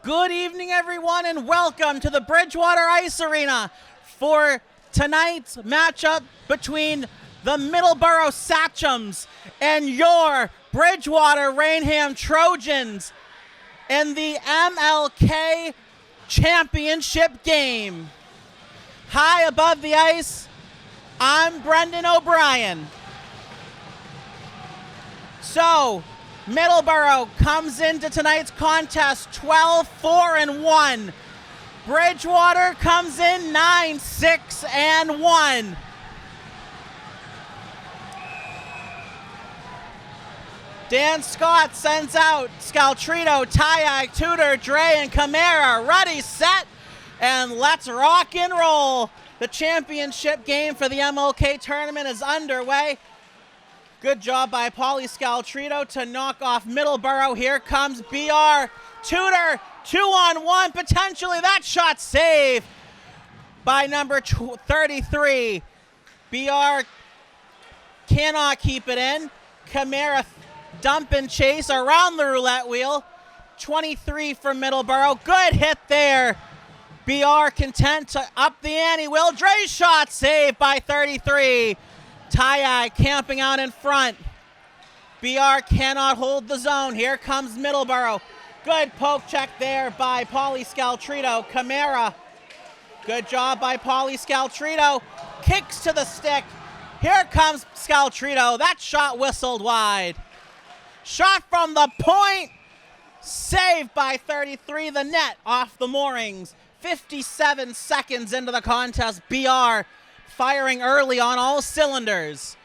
Good evening, everyone, and welcome to the Bridgewater Ice Arena for tonight's matchup between the Middleboro Sachems and your Bridgewater Rainham Trojans in the MLK Championship game. High above the ice, I'm Brendan O'Brien. So, Middleboro comes into tonight's contest 12-4-1. Bridgewater comes in 9-6-1. Dan Scott sends out Scaltrito, Tyag, Tudor, Dre, and Camara. Ready, set, and let's rock and roll. The championship game for the MLK tournament is underway. Good job by Pauly Scaltrito to knock off Middleboro. Here comes BR. Tudor, 2-on-1, potentially. That shot saved by number 33. BR cannot keep it in. Camara dump and chase around the roulette wheel. 23 for Middleboro. Good hit there. BR content to up the ante. Will Dre's shot saved by 33. Tyag camping out in front. BR cannot hold the zone. Here comes Middleboro. Good poke check there by Pauly Scaltrito. Camara. Good job by Pauly Scaltrito. Kicks to the stick. Here comes Scaltrito. That shot whistled wide. Shot from the point. Saved by 33. The net off the moorings. 57 seconds into the contest. BR firing early on all cylinders.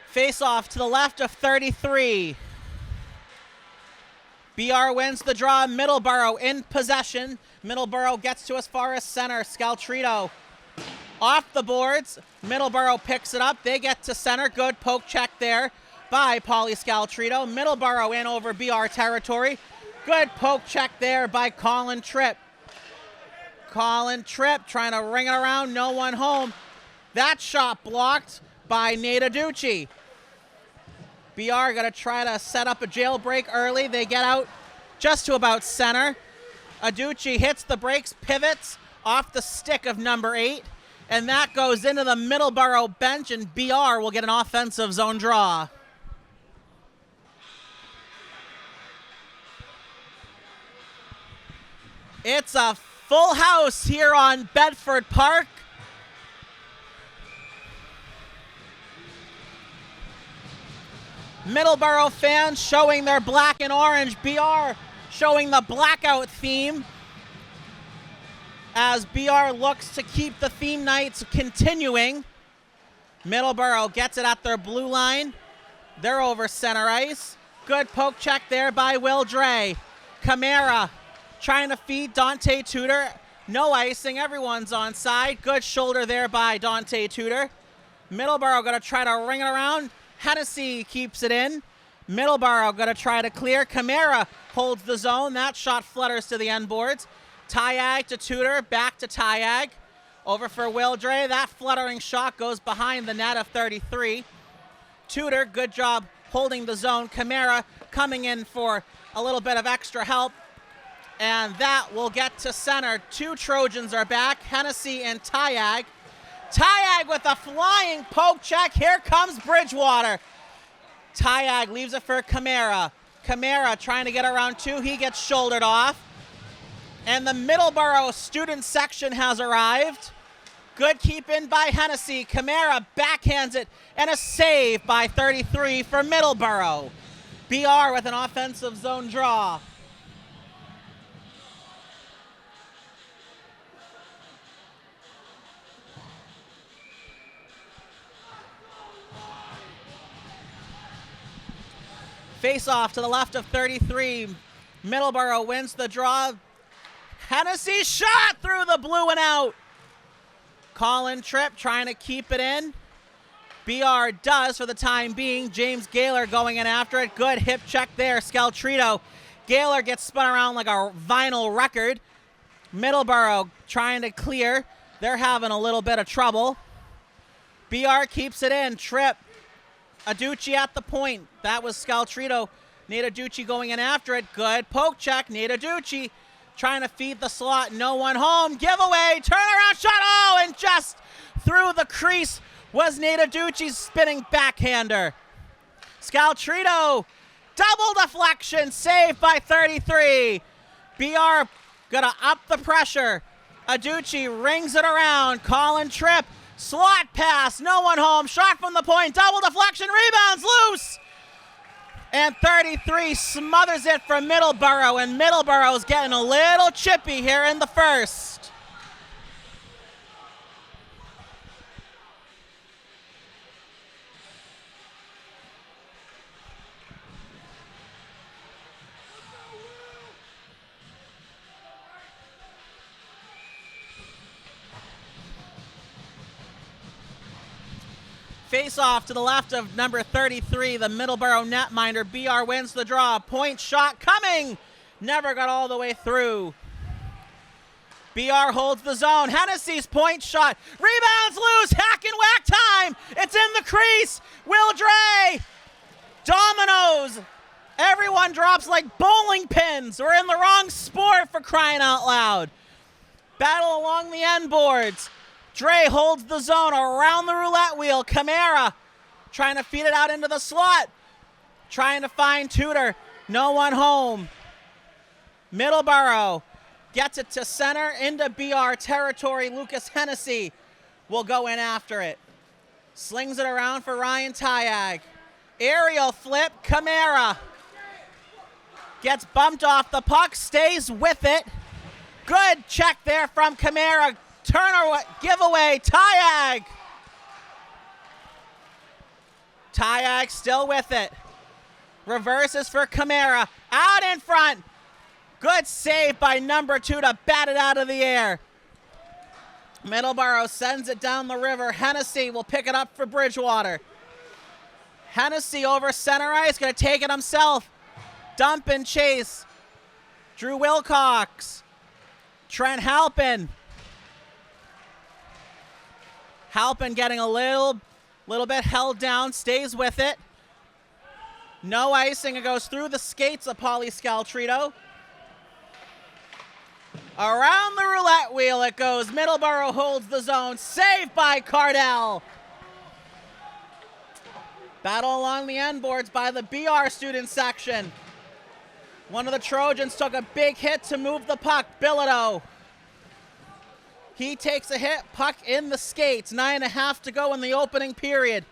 Face off to the left of 33. BR wins the draw. Middleboro in possession. Middleboro gets to as far as center. Scaltrito off the boards. Middleboro picks it up. They get to center. Good poke check there by Pauly Scaltrito. Middleboro in over BR territory. Good poke check there by Colin Tripp. Colin Tripp trying to ring it around. No one home. That shot blocked by Nate Aducci. BR going to try to set up a jailbreak early. They get out just to about center. Aducci hits the brakes, pivots off the stick of number 8. And that goes into the Middleboro bench, and BR will get an offensive zone draw. It's a full house here on Bedford Park. Middleboro fans showing their black and orange. BR showing the blackout theme, as BR looks to keep the theme nights continuing. Middleboro gets it at their blue line. They're over center ice. Good poke check there by Will Dre. Camara trying to feed Dante Tudor. No icing, everyone's on side. Good shoulder there by Dante Tudor. Middleboro going to try to ring it around. Hennessy keeps it in. Middleboro going to try to clear. Camara holds the zone. That shot flutters to the end boards. Tyag to Tudor, back to Tyag. Over for Will Dre. That fluttering shot goes behind the net of 33. Tudor, good job holding the zone. Camara coming in for a little bit of extra help. And that will get to center. Two Trojans are back, Hennessy and Tyag. Tyag with a flying poke check. Here comes Bridgewater. Tyag leaves it for Camara. Camara trying to get around 2. He gets shouldered off. And the Middleboro student section has arrived. Good keep in by Hennessy. Camara backhands it, and a save by 33 for Middleboro. BR with an offensive zone draw. Face off to the left of 33. Middleboro wins the draw. Hennessy shot through the blue and out. Colin Tripp trying to keep it in. BR does for the time being. James Gaylor going in after it. Good hip check there. Scaltrito. Gaylor gets spun around like a vinyl record. Middleboro trying to clear. They're having a little bit of trouble. BR keeps it in. Trip. Aducci at the point. That was Scaltrito. Nate Aducci going in after it. Good poke check. Nate Aducci trying to feed the slot. No one home. Giveaway. Turnaround shot. Oh, and just through the crease was Nate Aducci's spinning backhander. Scaltrito. Double deflection. Saved by 33. BR gonna up the pressure. Aducci rings it around. Colin Tripp. Slot pass. No one home. Shot from the point. Double deflection. Rebounds loose. And 33 smothers it from Middleboro, and Middleboro's getting a little chippy here in the first. Face off to the left of number 33, the Middleboro netminder. BR wins the draw. Point shot coming. Never got all the way through. BR holds the zone. Hennessy's point shot. Rebounds loose. Hack and whack time. It's in the crease. Will Dre. Dominoes. Everyone drops like bowling pins. We're in the wrong sport, for crying out loud. Battle along the end boards. Dre holds the zone around the roulette wheel. Camara trying to feed it out into the slot. Trying to find Tudor. No one home. Middleboro gets it to center into BR territory. Lucas Hennessy will go in after it. Slings it around for Ryan Tyag. Aerial flip. Camara gets bumped off the puck. Stays with it. Good check there from Camara. Turner giveaway. Tyag. Tyag still with it. Reverses for Camara. Out in front. Good save by number 2 to bat it out of the air. Middleboro sends it down the river. Hennessy will pick it up for Bridgewater. Hennessy over center ice. Going to take it himself. Dump and chase. Drew Wilcox. Trent Halpin. Halpin getting a little bit held down, stays with it. No icing, it goes through the skates of Pauly Scaltrito. Around the roulette wheel it goes. Middleboro holds the zone, saved by Cardell. Battle along the end boards by the BR student section. One of the Trojans took a big hit to move the puck. Bilodeau. He takes a hit, puck in the skates. 9.5 to go in the opening period.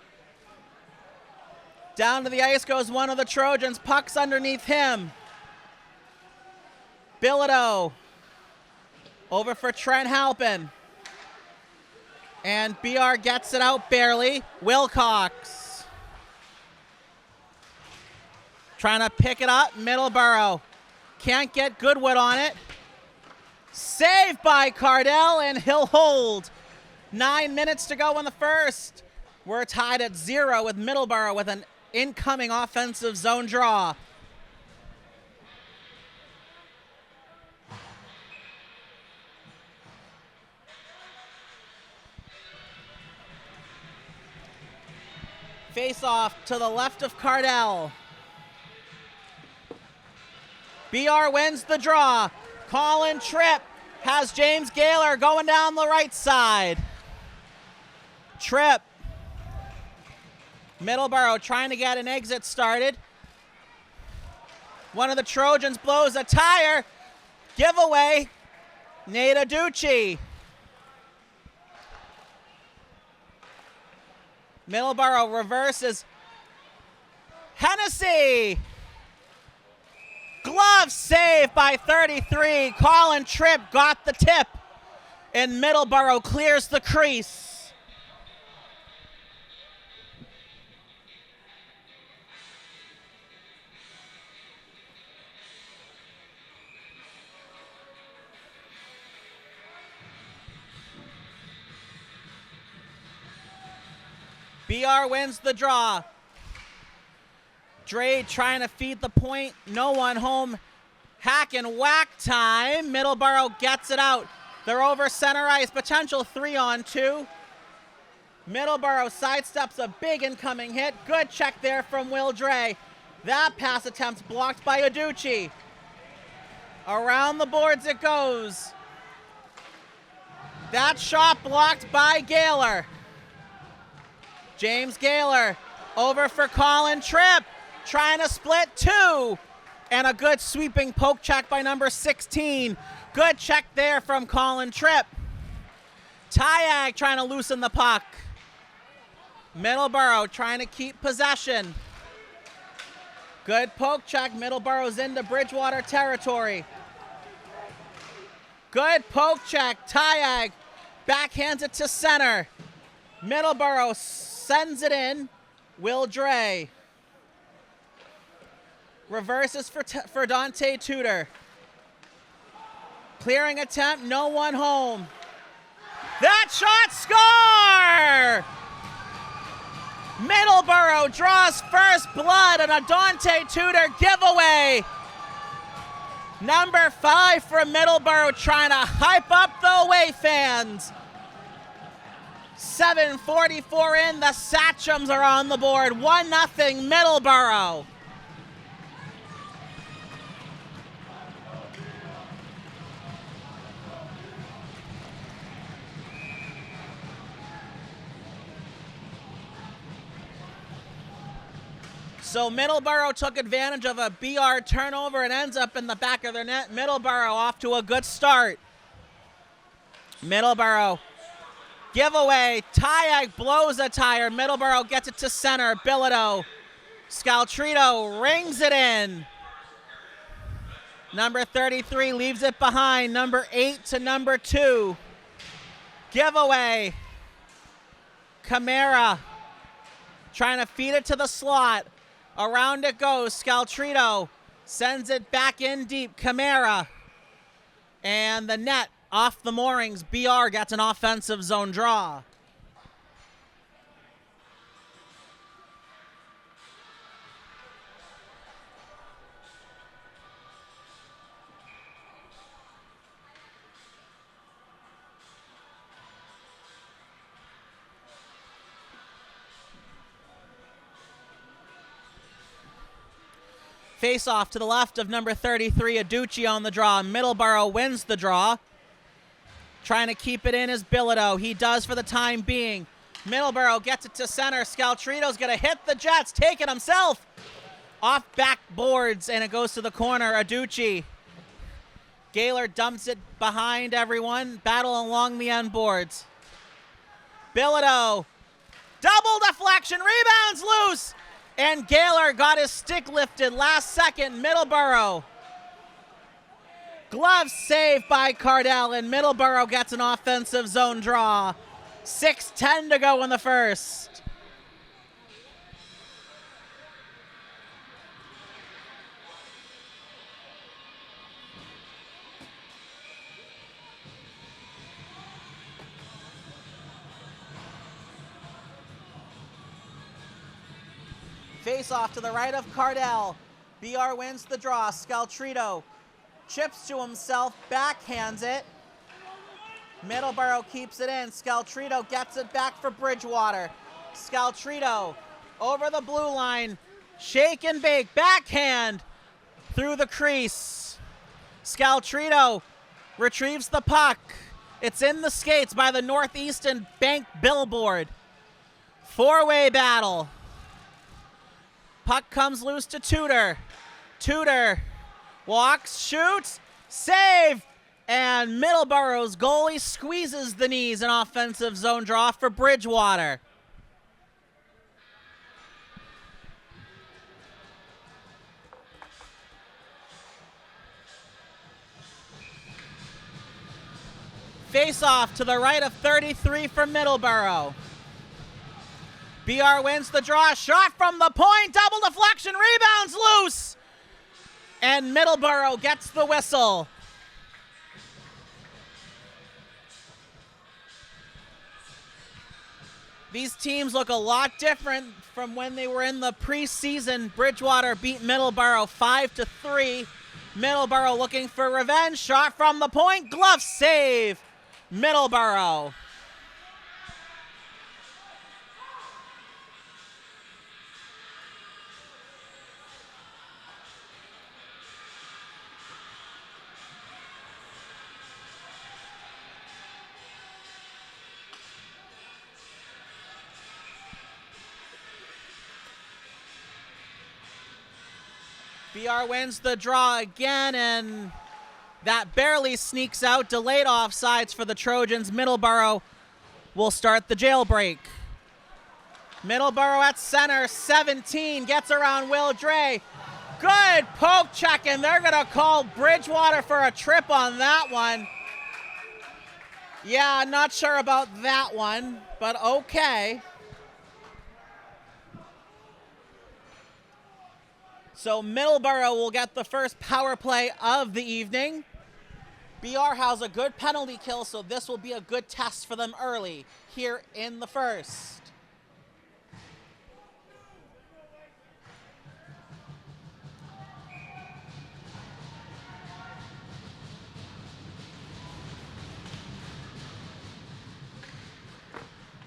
Down to the ice goes one of the Trojans. Puck's underneath him. Bilodeau. Over for Trent Halpin. And BR gets it out barely. Wilcox. Trying to pick it up. Middleboro. Can't get Goodwood on it. Saved by Cardell, and he'll hold. 9 minutes to go in the first. We're tied at 0 with Middleboro with an incoming offensive zone draw. Face off to the left of Cardell. BR wins the draw. Colin Tripp has James Gaylor going down the right side. Tripp. Middleboro trying to get an exit started. One of the Trojans blows a tire. Giveaway. Nate Aducci. Middleboro reverses. Hennessy. Glove save by 33. Colin Tripp got the tip. And Middleboro clears the crease. BR wins the draw. Dre trying to feed the point. No one home. Hack and whack time. Middleboro gets it out. They're over center ice. Potential 3-on-2. Middleboro sidesteps a big incoming hit. Good check there from Will Dre. That pass attempt blocked by Aducci. Around the boards it goes. That shot blocked by Gaylor. James Gaylor over for Colin Tripp. Trying to split two. And a good sweeping poke check by number 16. Good check there from Colin Tripp. Tyag trying to loosen the puck. Middleboro trying to keep possession. Good poke check. Middleboro's into Bridgewater territory. Good poke check. Tyag backhands it to center. Middleboro sends it in. Will Dre. Reverses for Dante Tudor. Clearing attempt, no one home. That shot, score! Middleboro draws first blood and a Dante Tudor giveaway. Number 5 for Middleboro trying to hype up the away fans. 7:44 in, the Sachems are on the board. 1-0 Middleboro. So Middleboro took advantage of a BR turnover and ends up in the back of their net. Middleboro off to a good start. Middleboro giveaway. Tyag blows a tire. Middleboro gets it to center. Bilodeau. Scaltrito rings it in. Number 33 leaves it behind. Number 8 to number 2. Giveaway. Camara trying to feed it to the slot. Around it goes. Scaltrito sends it back in deep. Camara. And the net off the moorings. BR gets an offensive zone draw. Face off to the left of number 33, Aducci on the draw. Middleboro wins the draw. Trying to keep it in is Bilodeau. He does for the time being. Middleboro gets it to center. Scaltrito's going to hit the Jets. Take it himself. Off backboards, and it goes to the corner. Aducci. Gaylor dumps it behind everyone. Battle along the end boards. Bilodeau. Double deflection. Rebounds loose. And Gaylor got his stick lifted last second. Middleboro. Glove saved by Cardell, and Middleboro gets an offensive zone draw. 6:10 to go in the first. Face off to the right of Cardell. BR wins the draw. Scaltrito chips to himself, backhands it. Middleboro keeps it in. Scaltrito gets it back for Bridgewater. Scaltrito over the blue line. Shake and bake, backhand through the crease. Scaltrito retrieves the puck. It's in the skates by the Northeastern Bank billboard. Four-way battle. Puck comes loose to Tudor. Tudor walks, shoots, save, and Middleboro's goalie squeezes the knees. An offensive zone draw for Bridgewater. Face off to the right of 33 for Middleboro. BR wins the draw. Shot from the point. Double deflection. Rebounds loose. And Middleboro gets the whistle. These teams look a lot different from when they were in the preseason. Bridgewater beat Middleboro 5-3. Middleboro looking for revenge. Shot from the point. Glove save Middleboro. BR wins the draw again, and that barely sneaks out. Delayed offsides for the Trojans. Middleboro will start the jailbreak. Middleboro at center, 17, gets around Will Dre. Good poke check, and they're going to call Bridgewater for a trip on that one. Yeah, not sure about that one, but okay. So Middleboro will get the first power play of the evening. BR has a good penalty kill, so this will be a good test for them early here in the first.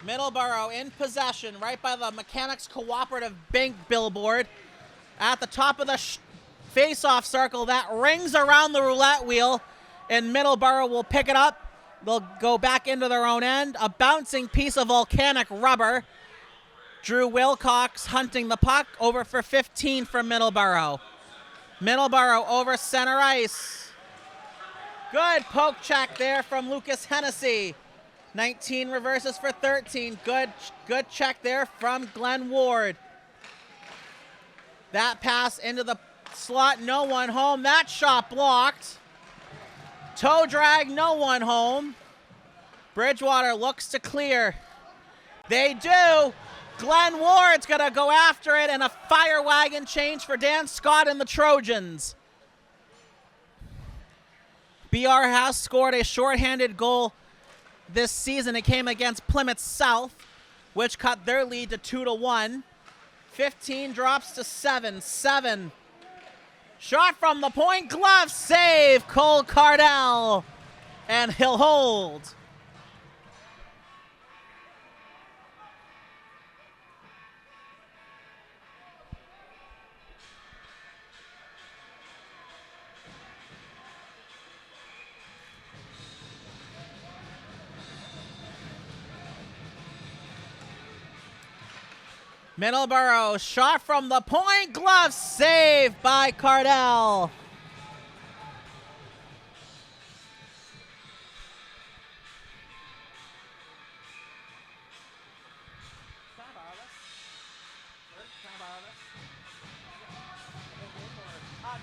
Middleboro in possession right by the Mechanics Cooperative Bank billboard. At the top of the face-off circle, that rings around the roulette wheel, and Middleboro will pick it up. They'll go back into their own end. A bouncing piece of volcanic rubber. Drew Wilcox hunting the puck, over for 15 for Middleboro. Middleboro over center ice. Good poke check there from Lucas Hennessy. 19 reverses for 13. Good check there from Glenn Ward. That pass into the slot, no one home. That shot blocked. Toe drag, no one home. Bridgewater looks to clear. They do. Glenn Ward's going to go after it, and a fire wagon change for Dan Scott and the Trojans. BR has scored a shorthanded goal this season. It came against Plymouth South, which cut their lead to 2-1. 15 drops to 7. Shot from the point, glove save, Cole Cardell, and he'll hold. Middleboro, shot from the point, glove save by Cardell.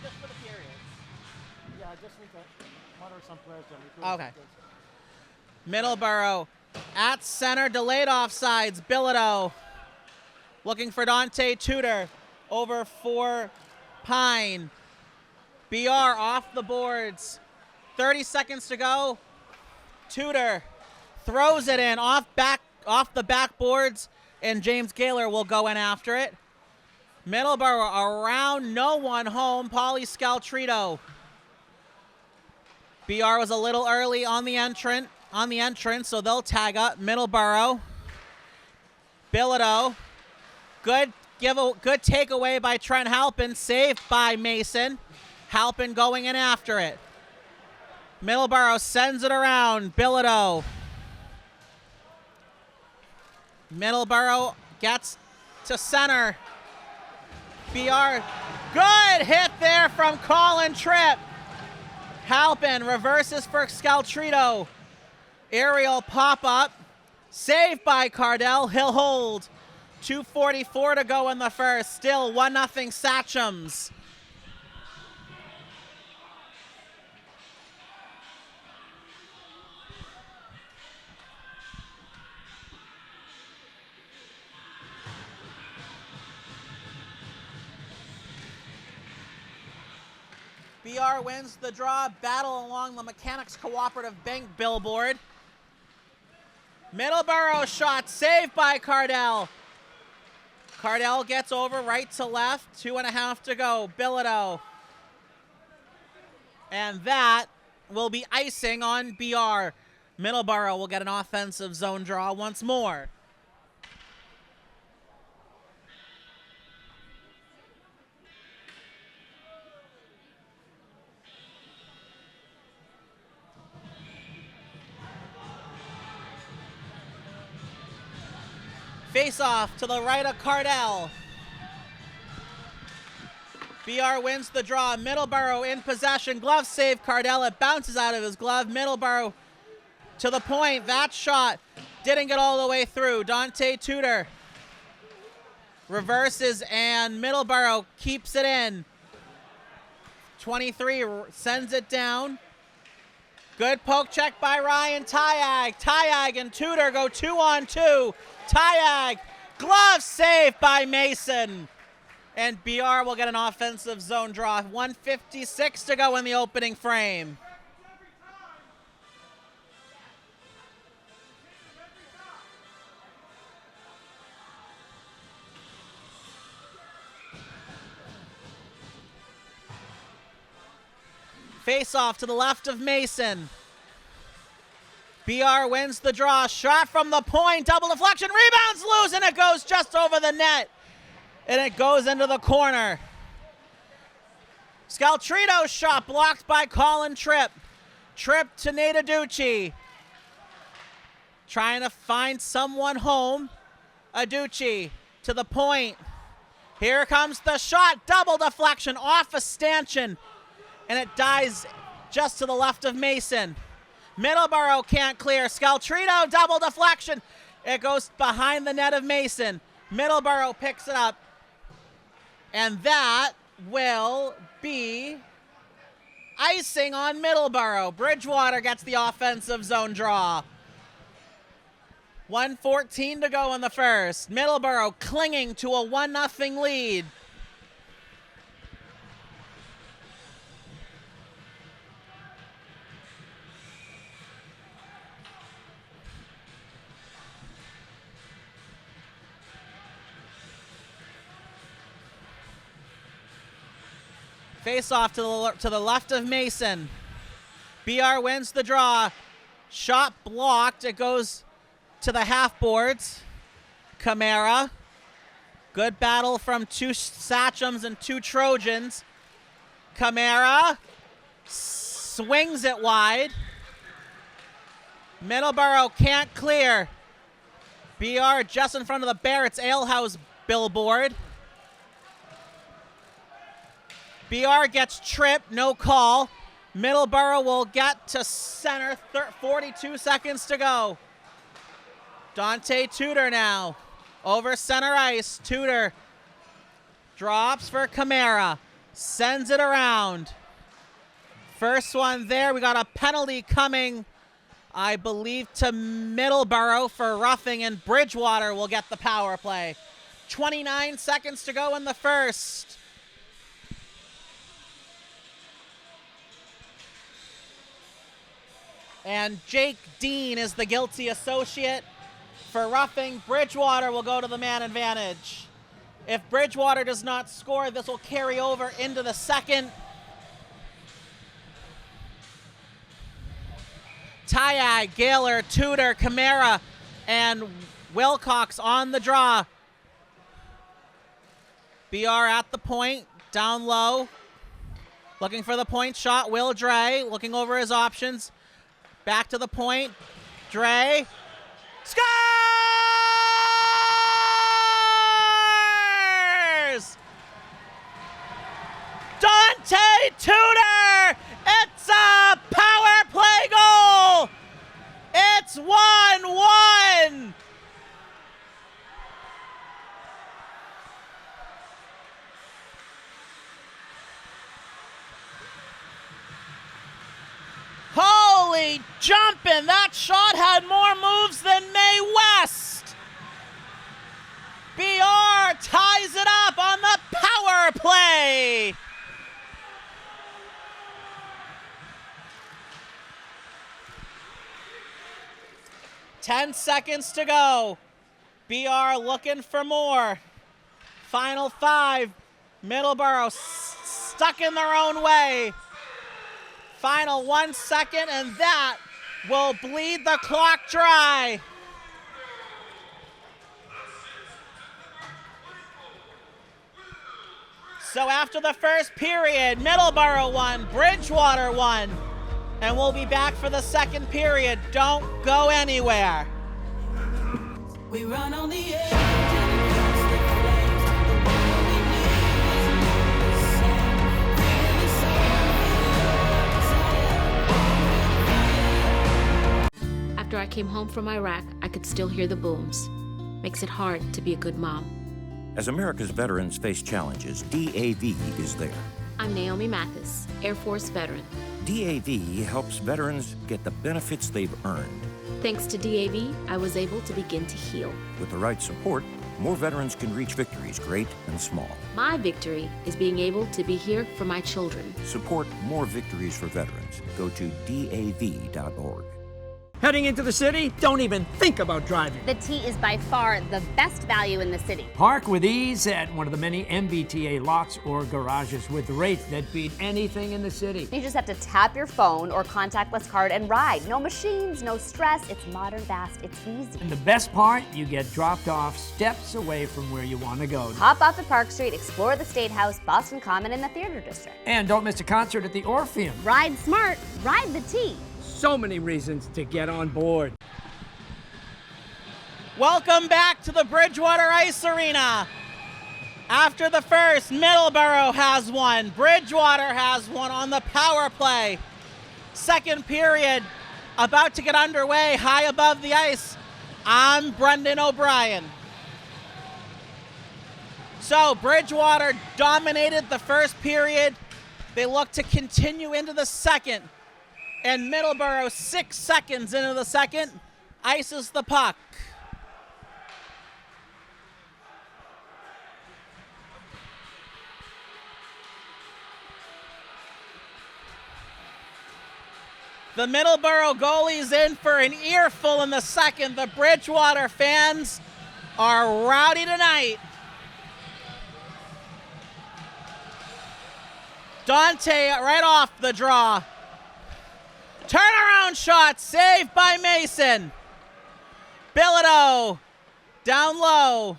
Just for the periods. Yeah, I just need to monitor some players. Okay. Middleboro at center, delayed offsides. Bilodeau looking for Dante Tudor, over for Pine. BR off the boards. 30 seconds to go. Tudor throws it in off the backboards, and James Gaylor will go in after it. Middleboro around, no one home. Pauly Scaltrito. BR was a little early on the entrance, so they'll tag up. Middleboro. Bilodeau. Good takeaway by Trent Halpin, saved by Mason. Halpin going in after it. Middleboro sends it around. Bilodeau. Middleboro gets to center. BR, good hit there from Colin Tripp. Halpin reverses for Scaltrito. Aerial pop-up. Saved by Cardell. He'll hold. 2:44 to go in the first. Still 1-0 Sachems. BR wins the draw. Battle along the Mechanics Cooperative Bank billboard. Middleboro shot saved by Cardell. Cardell gets over right to left. 2.5 to go. Bilodeau. And that will be icing on BR. Middleboro will get an offensive zone draw once more. Face off to the right of Cardell. BR wins the draw. Middleboro in possession. Glove save Cardell. It bounces out of his glove. Middleboro to the point. That shot didn't get all the way through. Dante Tudor reverses and Middleboro keeps it in. 23 sends it down. Good poke check by Ryan Tyag. Tyag and Tudor go 2-on-2. Tyag, glove save by Mason. And BR will get an offensive zone draw. 1:56 to go in the opening frame. Face off to the left of Mason. BR wins the draw. Shot from the point. Double deflection. Rebounds loose, and it goes just over the net. And it goes into the corner. Scaltrito's shot blocked by Colin Tripp. Tripp to Nataducci. Trying to find someone home. Aducci to the point. Here comes the shot. Double deflection off a stanchion. And it dies just to the left of Mason. Middleboro can't clear. Scaltrito, double deflection. It goes behind the net of Mason. Middleboro picks it up. And that will be icing on Middleboro. Bridgewater gets the offensive zone draw. 1:14 to go in the first. Middleboro clinging to a 1-0 lead. Face off to the left of Mason. BR wins the draw. Shot blocked. It goes to the half boards. Camara. Good battle from two Sachems and two Trojans. Camara swings it wide. Middleboro can't clear. BR just in front of the Barrett's Alehouse billboard. BR gets tripped, no call. Middleboro will get to center, 42 seconds to go. Dante Tudor now, over center ice. Tudor drops for Camara, sends it around. First one there, we got a penalty coming, I believe, to Middleboro for roughing, and Bridgewater will get the power play. 29 seconds to go in the first. And Jake Dean is the guilty associate for roughing. Bridgewater will go to the man advantage. If Bridgewater does not score, this will carry over into the second. Tyag, Gaylor, Tudor, Camara, and Wilcox on the draw. BR at the point, down low. Looking for the point shot. Will Dre looking over his options. Back to the point. Dre. Scores! Dante Tudor! It's a power play goal! It's 1-1! Holy jumping! That shot had more moves than Mae West. BR ties it up on the power play. Ten seconds to go. BR looking for more. Final 5. Middleboro stuck in their own way. Final 1 second, and that will bleed the clock dry. So after the first period, Middleboro won, Bridgewater won, and we'll be back for the second period. Don't go anywhere. We run on the edge and across the flames. The world we need is not the same. Feeling so fire. After I came home from Iraq, I could still hear the booms. Makes it hard to be a good mom. As America's veterans face challenges, DAV is there. I'm Naomi Mathis, Air Force veteran. DAV helps veterans get the benefits they've earned. Thanks to DAV, I was able to begin to heal. With the right support, more veterans can reach victories, great and small. My victory is being able to be here for my children. Support more victories for veterans. Go to DAV.org. Heading into the city? Don't even think about driving. The T is by far the best value in the city. Park with ease at one of the many MBTA lots or garages with rates that beat anything in the city. You just have to tap your phone or contactless card and ride. No machines, no stress. It's modern, fast, it's easy. And the best part, you get dropped off steps away from where you want to go. Hop off at Park Street, explore the State House, Boston Common, and the Theater District. And don't miss a concert at the Orpheum. Ride smart, ride the T. So many reasons to get on board. Welcome back to the Bridgewater Ice Arena. After the first, Middleboro has one. Bridgewater has one on the power play. Second period about to get underway, high above the ice. I'm Brendan O'Brien. So Bridgewater dominated the first period. They look to continue into the second. And Middleboro, 6 seconds into the second, ices the puck. The Middleboro goalie's in for an earful in the second. The Bridgewater fans are rowdy tonight. Dante right off the draw. Turnaround shot, saved by Mason. Bilodeau, down low.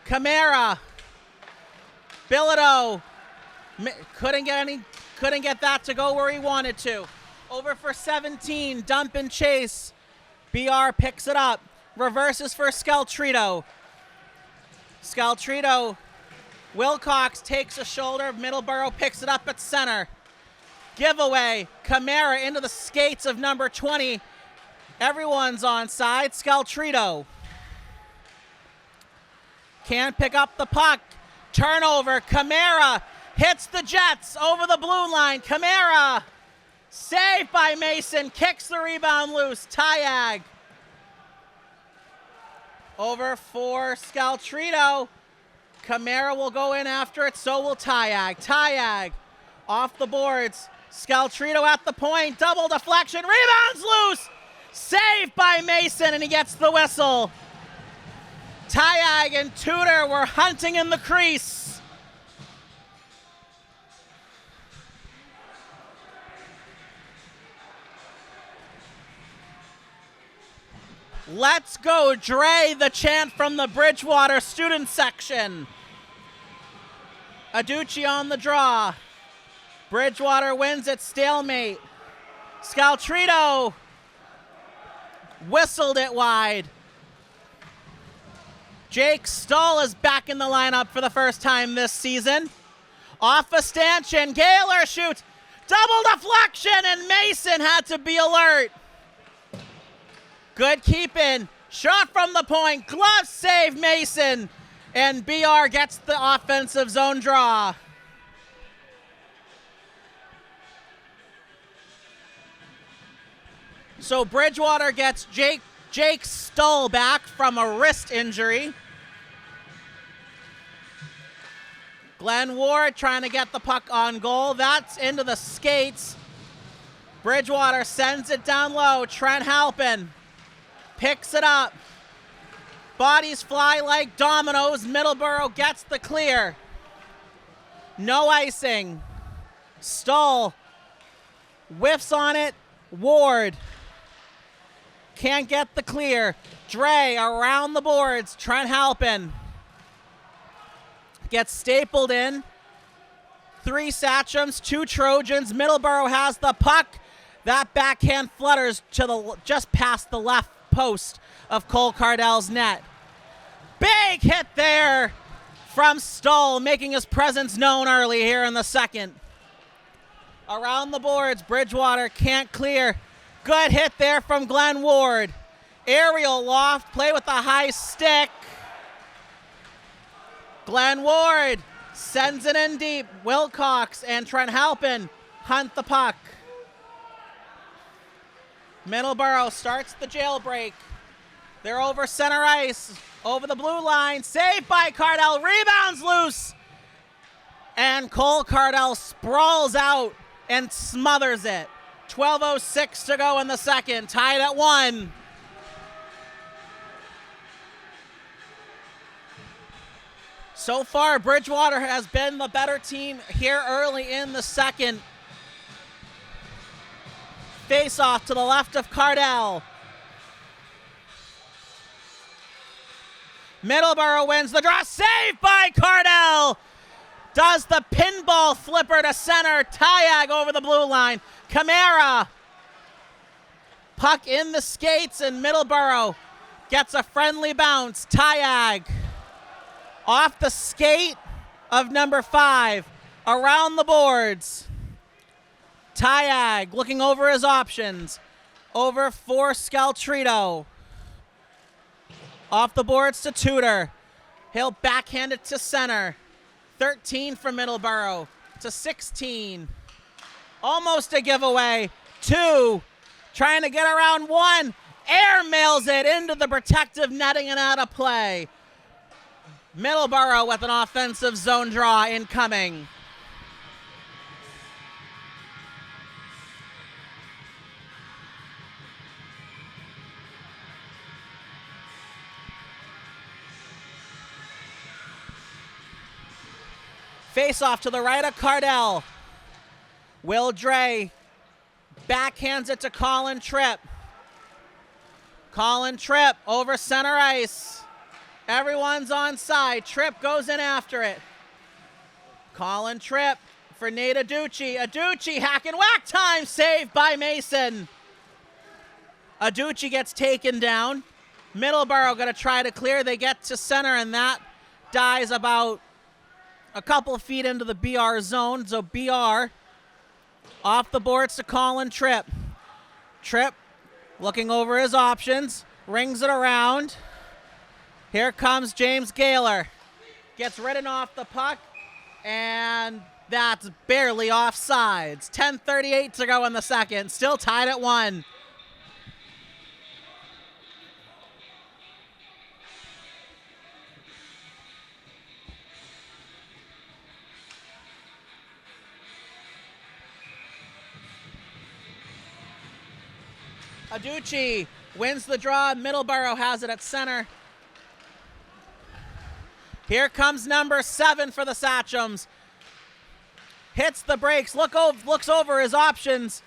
Camara. Bilodeau couldn't get that to go where he wanted to. Over for 17, dump and chase. BR picks it up. Reverses for Scaltrito. Scaltrito. Wilcox takes a shoulder. Middleboro picks it up at center. Giveaway, Camara into the skates of number 20. Everyone's onside. Scaltrito can't pick up the puck. Turnover, Camara hits the Jets over the blue line. Camara, saved by Mason, kicks the rebound loose. Tyag over for Scaltrito. Camara will go in after it, so will Tyag. Tyag off the boards. Scaltrito at the point, double deflection, rebounds loose, saved by Mason, and he gets the whistle. Tyag and Tudor were hunting in the crease. Let's go, Dre, the chant from the Bridgewater student section. Aducci on the draw. Bridgewater wins at stalemate. Scaltrito whistled it wide. Jake Stahl is back in the lineup for the first time this season. Off a stanchion, Gaylor shoots. Double deflection, and Mason had to be alert. Good keeping. Shot from the point. Glove save, Mason. And BR gets the offensive zone draw. So Bridgewater gets Jake Stull back from a wrist injury. Glenn Ward trying to get the puck on goal. That's into the skates. Bridgewater sends it down low. Trent Halpin picks it up. Bodies fly like dominoes. Middleboro gets the clear. No icing. Stull whiffs on it. Ward can't get the clear. Dre around the boards. Trent Halpin gets stapled in. 3 Sachems, 2 Trojans. Middleboro has the puck. That backhand flutters to just past the left post of Cole Cardell's net. Big hit there from Stoll, making his presence known early here in the second. Around the boards, Bridgewater can't clear. Good hit there from Glenn Ward. Aerial loft, play with the high stick. Glenn Ward sends it in deep. Wilcox and Trent Halpin hunt the puck. Middleboro starts the jailbreak. They're over center ice, over the blue line. Saved by Cardell, rebounds loose. And Cole Cardell sprawls out and smothers it. 12:06 to go in the second, tied at 1. So far, Bridgewater has been the better team here early in the second. Face off to the left of Cardell. Middleboro wins the draw, saved by Cardell. Does the pinball flipper to center, Tyag over the blue line. Camara, puck in the skates, and Middleboro gets a friendly bounce. Tyag off the skate of number 5, around the boards. Tyag looking over his options, over for Scaltrito. Off the boards to Tudor. He'll backhand it to center. 13 for Middleboro to 16. Almost a giveaway. 2 trying to get around 1. Air mails it into the protective netting and out of play. Middleboro with an offensive zone draw incoming. Face off to the right of Cardell. Will Dre backhands it to Colin Tripp. Colin Tripp over center ice. Everyone's on side. Tripp goes in after it. Colin Tripp for Nate Aducci. Aducci hack and whack time, saved by Mason. Aducci gets taken down. Middleboro going to try to clear. They get to center, and that dies about a couple of feet into the BR zone. So BR off the boards to Colin Tripp. Tripp looking over his options, rings it around. Here comes James Gaylor. Gets ridden off the puck, and that's barely offsides. 10:38 to go in the second. Still tied at 1. Aducci wins the draw. Middleboro has it at center. Here comes number 7 for the Sachems. Hits the brakes, looks over his options.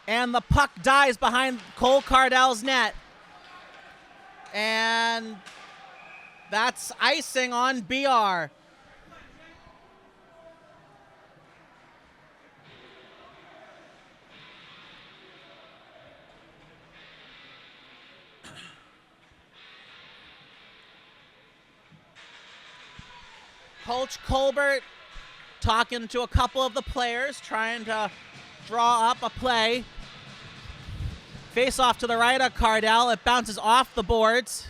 And the puck dies behind Cole Cardell's net. And that's icing on BR. Coach Colbert talking to a couple of the players, trying to draw up a play. Face off to the right of Cardell. It bounces off the boards.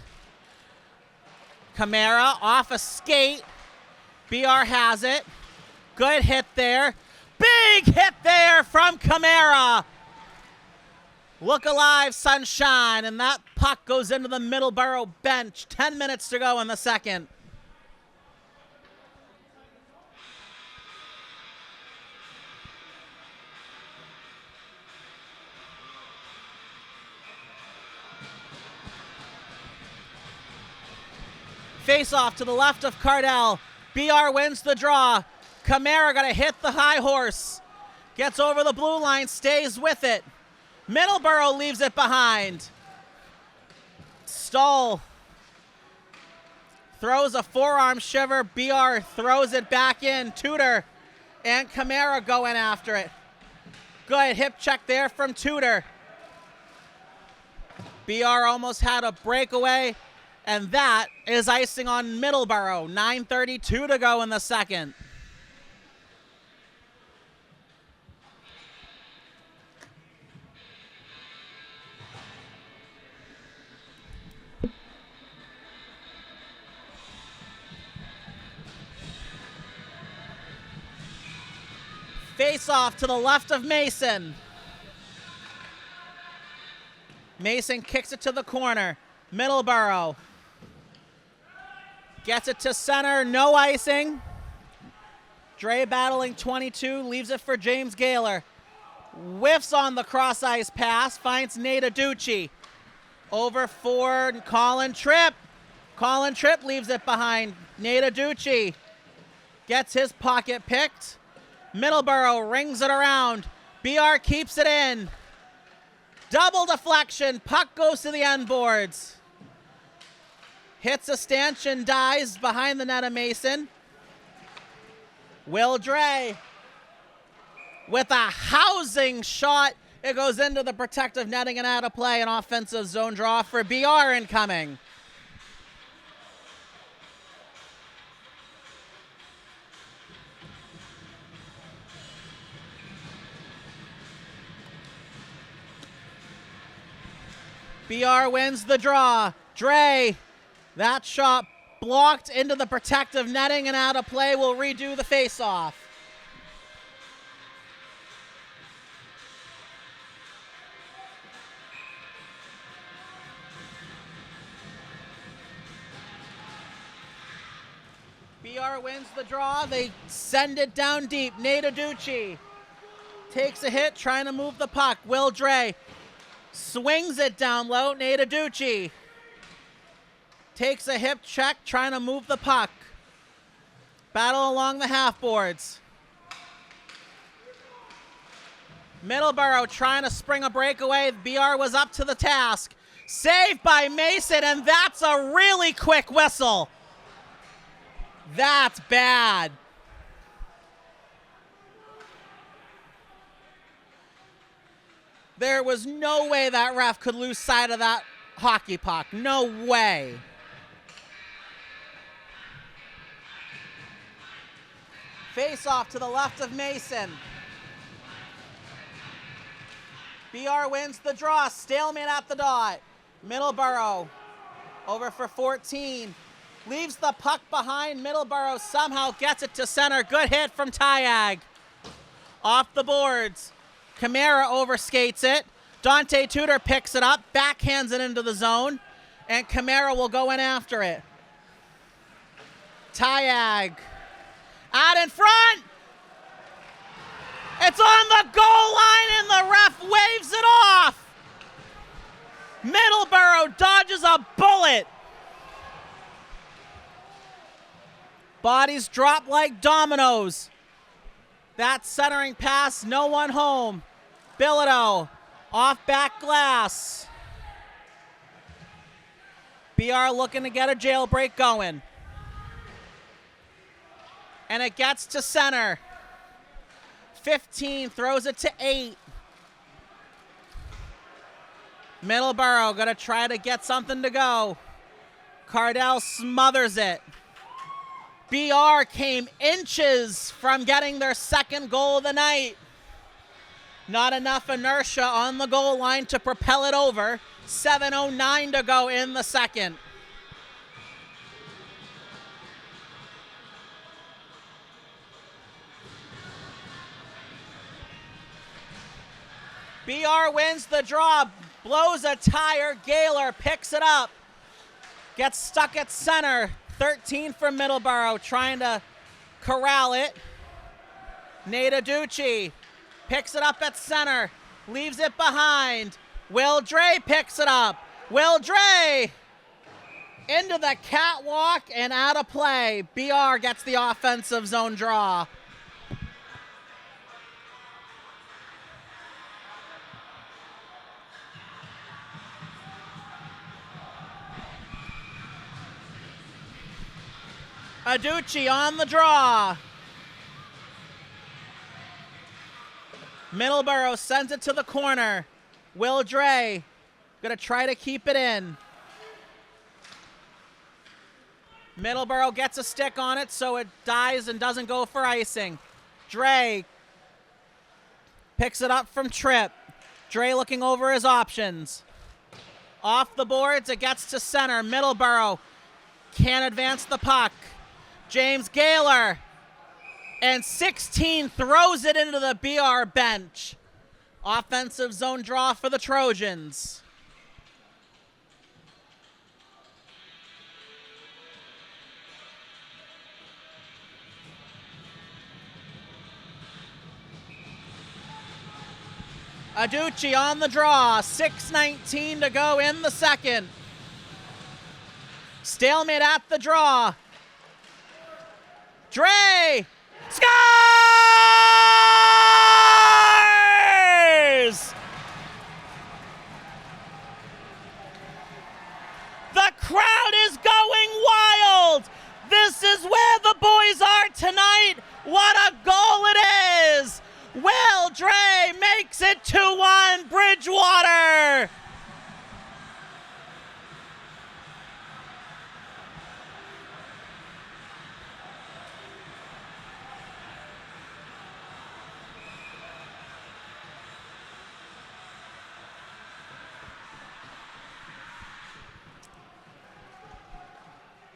Camara off a skate. BR has it. Good hit there. Big hit there from Camara. Look alive, sunshine. And that puck goes into the Middleboro bench. 10 minutes to go in the second. Face off to the left of Cardell. BR wins the draw. Camara gonna hit the high horse. Gets over the blue line, stays with it. Middleboro leaves it behind. Stoll throws a forearm shiver. BR throws it back in. Tudor and Camara going after it. Good hip check there from Tudor. BR almost had a breakaway, and that is icing on Middleboro. 9:32 to go in the second. Face off to the left of Mason. Mason kicks it to the corner. Middleboro gets it to center, no icing. Dre battling 22, leaves it for James Gaylor. Whiffs on the cross ice pass, finds Nate Aducci. Over for Colin Tripp. Colin Tripp leaves it behind. Nate Aducci gets his pocket picked. Middleboro rings it around. BR keeps it in. Double deflection. Puck goes to the end boards. Hits a stanchion, dies behind the net of Mason. Will Dre with a housing shot. It goes into the protective netting and out of play. An offensive zone draw for BR incoming. BR wins the draw. Dre, that shot blocked into the protective netting and out of play. Will redo the faceoff. BR wins the draw. They send it down deep. Nate Aducci takes a hit, trying to move the puck. Will Dre swings it down low. Nate Aducci takes a hip check, trying to move the puck. Battle along the half boards. Middleboro trying to spring a breakaway. BR was up to the task. Saved by Mason, and that's a really quick whistle. That's bad. There was no way that ref could lose sight of that hockey puck. No way. Face off to the left of Mason. BR wins the draw. Stalemate at the dot. Middleboro over for 14. Leaves the puck behind. Middleboro somehow gets it to center. Good hit from Tyag. Off the boards. Camara overskates it. Dante Tudor picks it up, backhands it into the zone, and Camara will go in after it. Tyag out in front. It's on the goal line, and the ref waves it off. Middleboro dodges a bullet. Bodies drop like dominoes. That centering pass, no one home. Bilodeau off back glass. BR looking to get a jailbreak going. And it gets to center. 15 throws it to 8. Middleboro gonna try to get something to go. Cardell smothers it. BR came inches from getting their second goal of the night. Not enough inertia on the goal line to propel it over. 7:09 to go in the second. BR wins the draw, blows a tire. Gaylor picks it up, gets stuck at center. 13 for Middleboro, trying to corral it. Nate Aducci picks it up at center, leaves it behind. Will Dre picks it up. Will Dre into the catwalk and out of play. BR gets the offensive zone draw. Aducci on the draw. Middleboro sends it to the corner. Will Dre gonna try to keep it in. Middleboro gets a stick on it, so it dies and doesn't go for icing. Dre picks it up from Tripp. Dre looking over his options. Off the boards, it gets to center. Middleboro can't advance the puck. James Gaylor, and 16 throws it into the BR bench. Offensive zone draw for the Trojans. Aducci on the draw, 6:19 to go in the second. Stalemate at the draw. Dre scores! The crowd is going wild. This is where the boys are tonight. What a goal it is. Will Dre makes it 2-1 Bridgewater.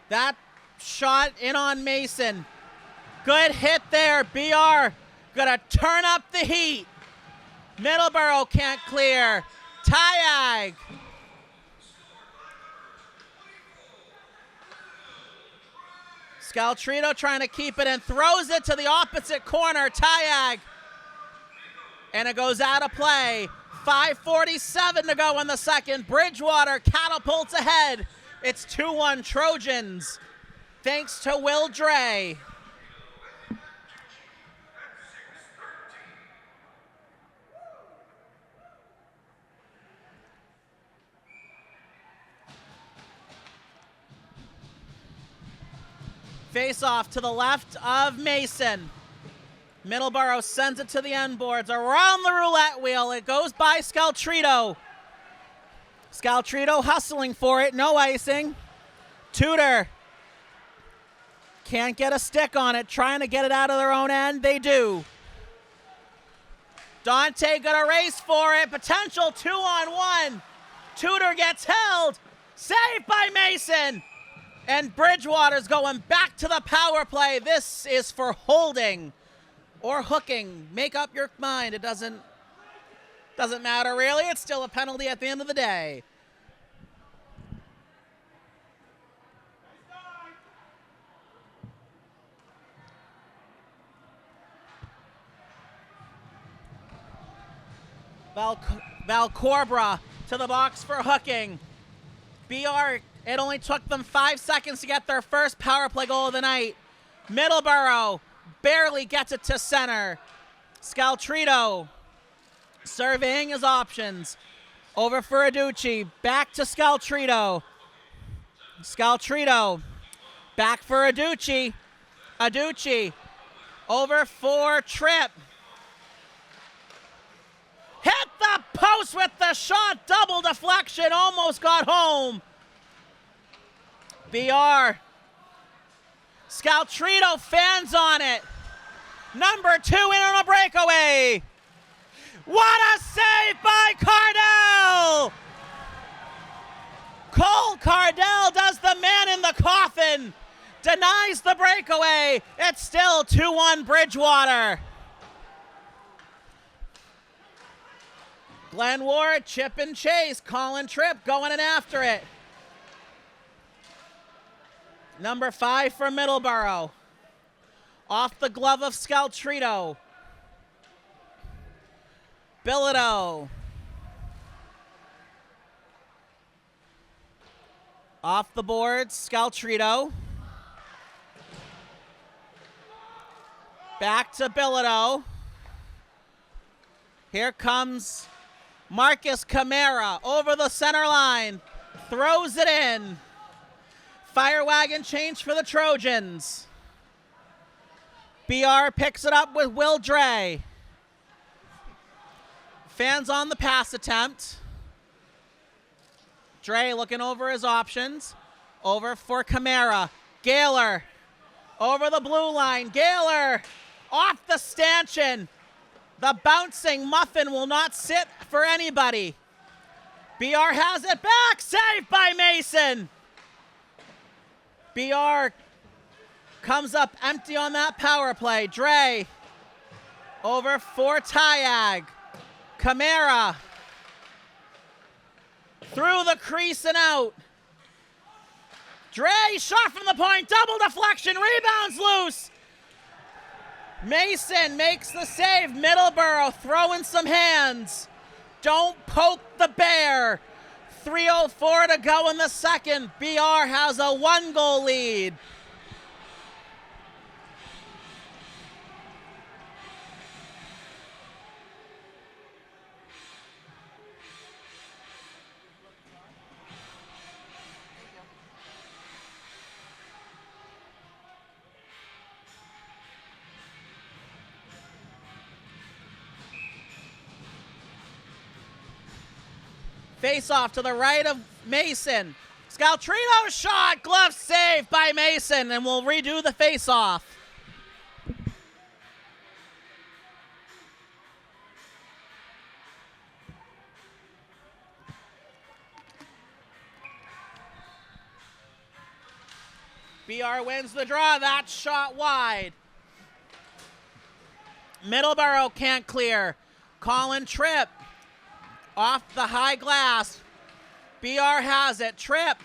That shot in on Mason. Good hit there. BR gonna turn up the heat. Middleboro can't clear. Tyag. Scaltrito trying to keep it and throws it to the opposite corner. Tyag. And it goes out of play. 5:47 to go in the second. Bridgewater catapults ahead. It's 2-1 Trojans, thanks to Will Dre. Face off to the left of Mason. Middleboro sends it to the end boards. Around the roulette wheel, it goes by Scaltrito. Scaltrito hustling for it, no icing. Tudor can't get a stick on it, trying to get it out of their own end. They do. Dante gonna race for it, potential 2-on-1. Tudor gets held, saved by Mason. And Bridgewater's going back to the power play. This is for holding or hooking. Make up your mind. It doesn't matter really. It's still a penalty at the end of the day. Valcorbra to the box for hooking. BR, it only took them 5 seconds to get their first power play goal of the night. Middleboro barely gets it to center. Scaltrito surveying his options. Over for Aducci. Back to Scaltrito. Scaltrito. Back for Aducci. Aducci. Over for Tripp. Hit the post with the shot. Double deflection. Almost got home. BR. Scaltrito fans on it. Number 2 in on a breakaway. What a save by Cardell! Cole Cardell does the man in the coffin. Denies the breakaway. It's still 2-1 Bridgewater. Glenn Ward, chip and chase. Colin Tripp going in after it. Number 5 for Middleboro. Off the glove of Scaltrito. Bilodeau. Off the boards, Scaltrito. Back to Bilodeau. Here comes Marcus Camara over the center line. Throws it in. fire wagon change for the Trojans. BR picks it up with Will Dre. Fans on the pass attempt. Dre looking over his options. Over for Kamara. Gaylor over the blue line. Gaylor off the stanchion. The bouncing muffin will not sit for anybody. BR has it back. Saved by Mason. BR comes up empty on that power play. Dre over for Tyag. Kamara through the crease and out. Dre shot from the point, double deflection, rebounds loose. Mason makes the save. Middleboro throwing some hands. Don't poke the bear. 3:04 to go in the second. BR has a 1-goal lead. Face off to the right of Mason. Scaltrino's shot, glove saved by Mason, and we'll redo the face off. BR wins the draw. That shot wide. Middleboro can't clear. Colin Tripp off the high glass. BR has it. Tripp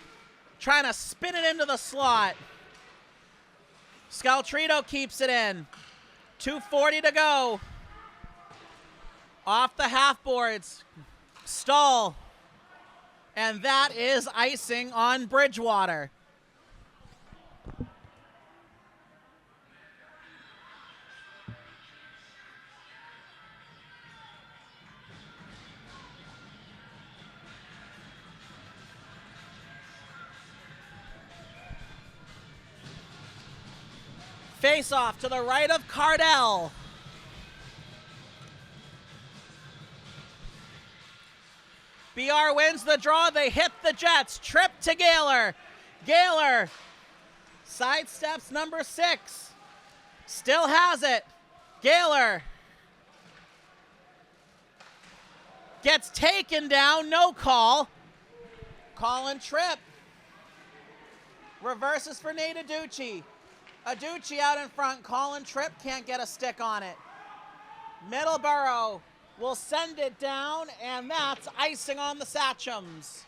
trying to spin it into the slot. Scaltrino keeps it in. 2:40 to go. Off the half boards. Stahl. And that is icing on Bridgewater. Face off to the right of Cardell. BR wins the draw. They hit the Jets. Tripp to Gaylor. Gaylor sidesteps number 6. Still has it. Gaylor gets taken down. No call. Colin Tripp reverses for Nate Aducci. Aducci out in front. Colin Tripp can't get a stick on it. Middleboro will send it down, and that's icing on the Satchams.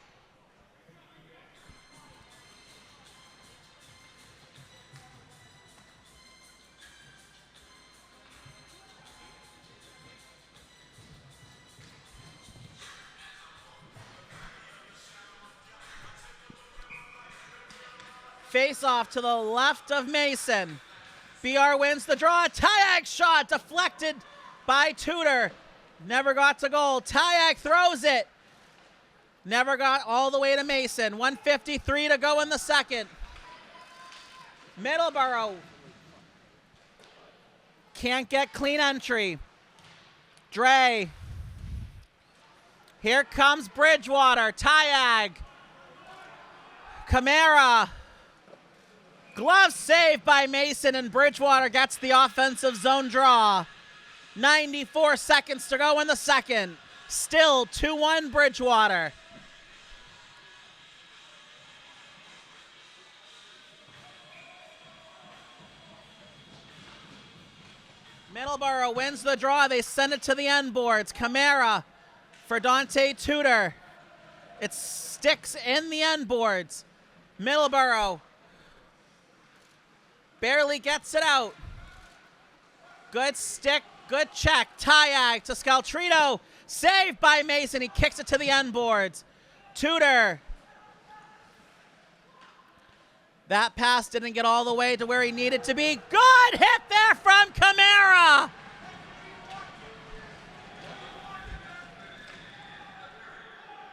Face off to the left of Mason. BR wins the draw. Tyag shot deflected by Tudor. Never got to goal. Tyag throws it. Never got all the way to Mason. 1:53 to go in the second. Middleboro can't get clean entry. Dre. Here comes Bridgewater. Tyag. Kamara. Glove saved by Mason, and Bridgewater gets the offensive zone draw. 94 seconds to go in the second. Still 2-1 Bridgewater. Middleboro wins the draw. They send it to the end boards. Kamara for Dante Tudor. It sticks in the end boards. Middleboro barely gets it out. Good stick, good check. Tyag to Scaltrino. Saved by Mason. He kicks it to the end boards. Tudor. That pass didn't get all the way to where he needed to be. Good hit there from Kamara.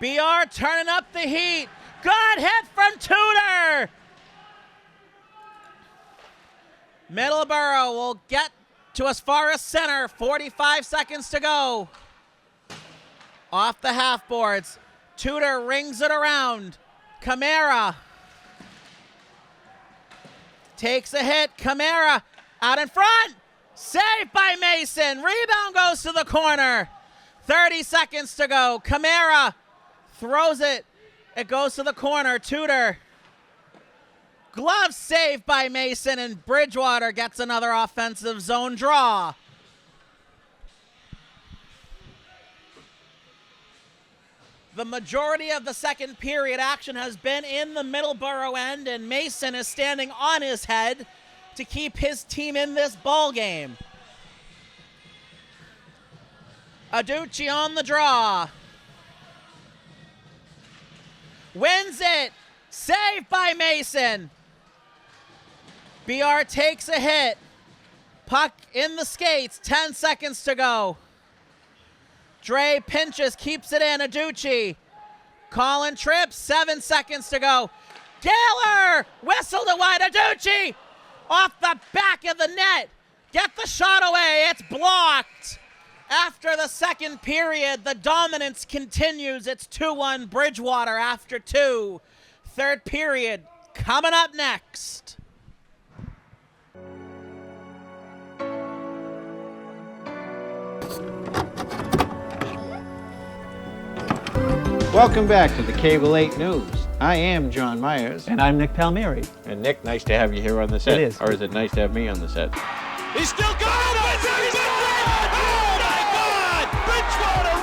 BR turning up the heat. Good hit from Tudor. Middleboro will get to as far as center. 45 seconds to go. Off the half boards. Tudor rings it around. Camara takes a hit. Camara out in front. Saved by Mason. Rebound goes to the corner. 30 seconds to go. Camara throws it. It goes to the corner. Tudor. Glove saved by Mason, and Bridgewater gets another offensive zone draw. The majority of the second period action has been in the Middleboro end, and Mason is standing on his head to keep his team in this ball game. Aducci on the draw. Wins it. Saved by Mason. BR takes a hit. Puck in the skates. 10 seconds to go. Dre pinches, keeps it in. Aducci. Colin trips. 7 seconds to go. Gaylor whistled it wide. Aducci off the back of the net. Get the shot away. It's blocked. After the second period, the dominance continues. It's 2-1 Bridgewater after 2. Third period coming up next. Welcome back to the Cable 8 News. I am John Myers. And I'm Nick Palmieri. And Nick, nice to have you here on the set. It is. Or is it nice to have me on the set? He's still got it! He's got it! Oh my God! Bridgewater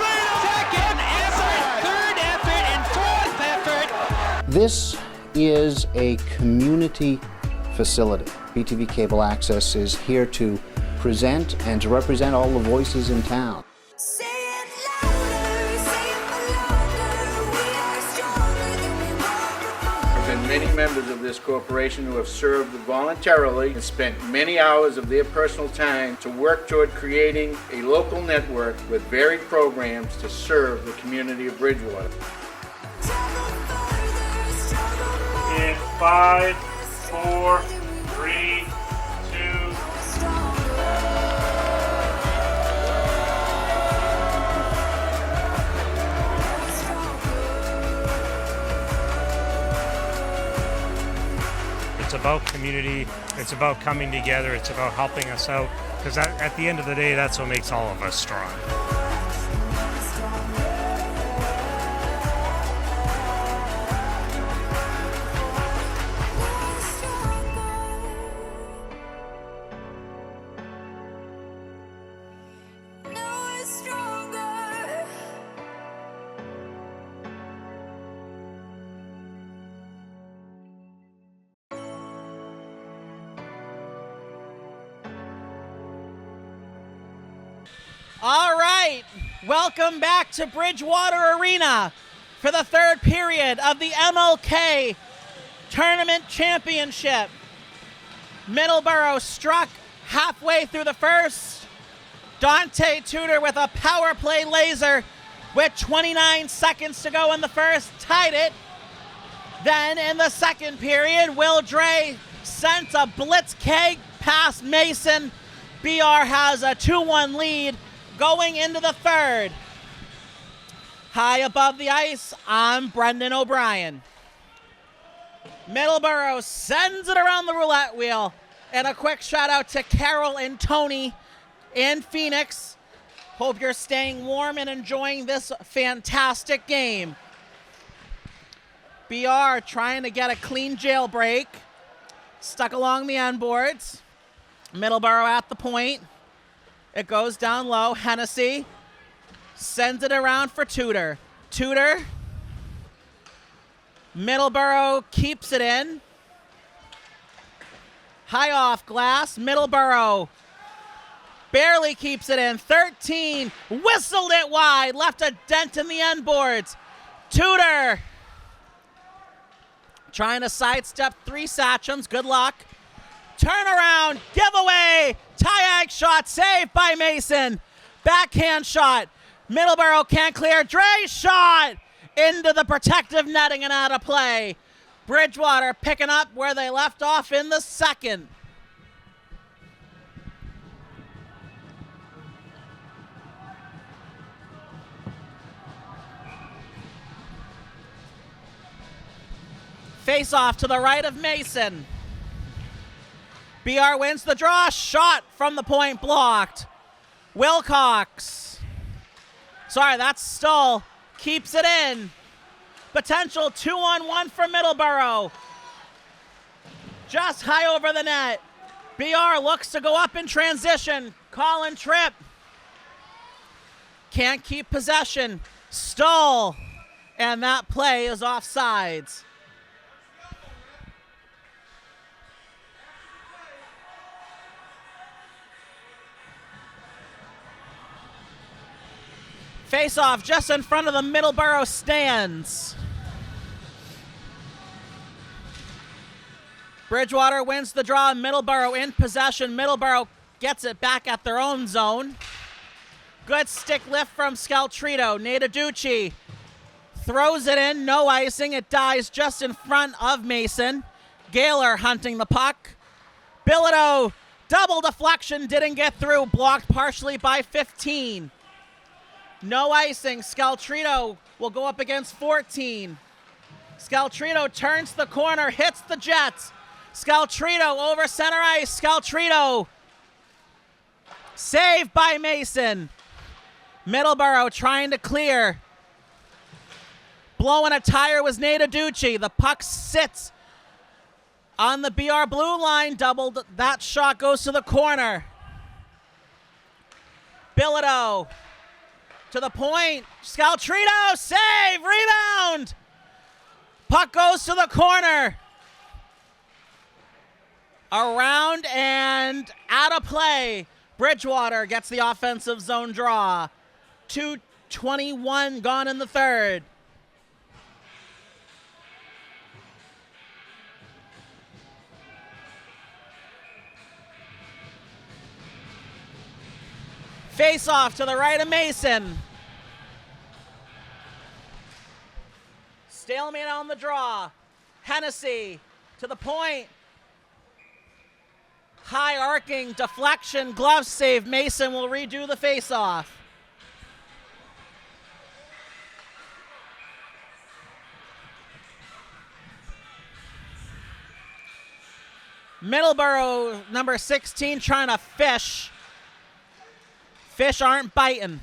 second effort, third effort, and fourth effort. This is a community facility. BTV Cable Access is here to present and to represent all the voices in town. Say it louder, say it for longer. We are stronger than we were before. There have been many members of this corporation who have served voluntarily and spent many hours of their personal time to work toward creating a local network with varied programs to serve the community of Bridgewater. Travel further, struggle more. In 5, 4, 3, 2. It's about community, it's about coming together, it's about helping us out, because at the end of the day, that's what makes all of us strong. Now we're stronger. All right, welcome back to Bridgewater Arena for the third period of the MLK Tournament Championship. Middleboro struck halfway through the first. Dante Tudor with a power play laser with 29 seconds to go in the first, tied it. Then in the second period, Will Dre sent a blitz keg past Mason. BR has a 2-1 lead going into the third. High above the ice, I'm Brendan O'Brien. Middleboro sends it around the roulette wheel. And a quick shout out to Carol and Tony in Phoenix. Hope you're staying warm and enjoying this fantastic game. BR trying to get a clean jailbreak. Stuck along the end boards. Middleboro at the point. It goes down low. Hennessy sends it around for Tudor. Tudor. Middleboro keeps it in. High off glass. Middleboro barely keeps it in. 13. Whistled it wide. Left a dent in the end boards. Tudor trying to sidestep 3 Satchams. Good luck. Turnaround. Giveaway. Tyag shot saved by Mason. Backhand shot. Middleboro can't clear. Dre shot into the protective netting and out of play. Bridgewater picking up where they left off in the second. Face off to the right of Mason. BR wins the draw. Shot from the point blocked. Wilcox. Sorry, that's Stull. Keeps it in. Potential 2-on-1 for Middleboro. Just high over the net. BR looks to go up in transition. Colin Tripp. Can't keep possession. Stull. And that play is offsides. Face off just in front of the Middleboro stands. Bridgewater wins the draw. Middleboro in possession. Middleboro gets it back at their own zone. Good stick lift from Scaltrito. Nadaducci throws it in. No icing. It dies just in front of Mason. Gaylor hunting the puck. Bilodeau, double deflection. Didn't get through. Blocked partially by 15. No icing. Scaltrito will go up against 14. Scaltrito turns the corner, hits the Jets. Scaltrito over center ice. Scaltrito. Saved by Mason. Middleboro trying to clear. Blowing a tire was Nadaducci. The puck sits on the BR blue line. Doubled. That shot goes to the corner. Bilodeau. To the point. Scaltrito. Save. Rebound. Puck goes to the corner. Around and out of play. Bridgewater gets the offensive zone draw. 2:21 gone in the third. Face off to the right of Mason. Stalemate on the draw. Hennessy to the point. High arcing deflection, glove save. Mason will redo the face-off. Middleboro, number 16, trying to fish. Fish aren't biting.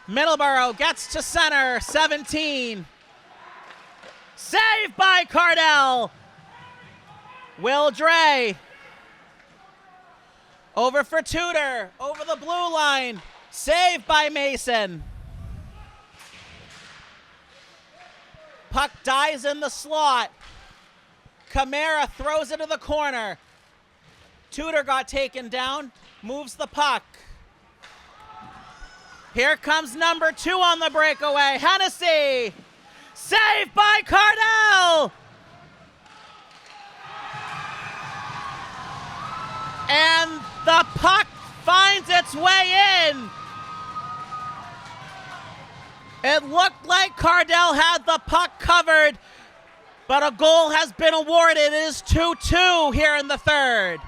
Middleboro gets to center, 17. Saved by Cardell. Will Dre. Over for Tudor, over the blue line. Saved by Mason. Puck dies in the slot. Camara throws it to the corner. Tudor got taken down, moves the puck. Here comes number 2 on the breakaway, Hennessy. Saved by Cardell. And the puck finds its way in. It looked like Cardell had the puck covered, but a goal has been awarded. It is 2-2 here in the third.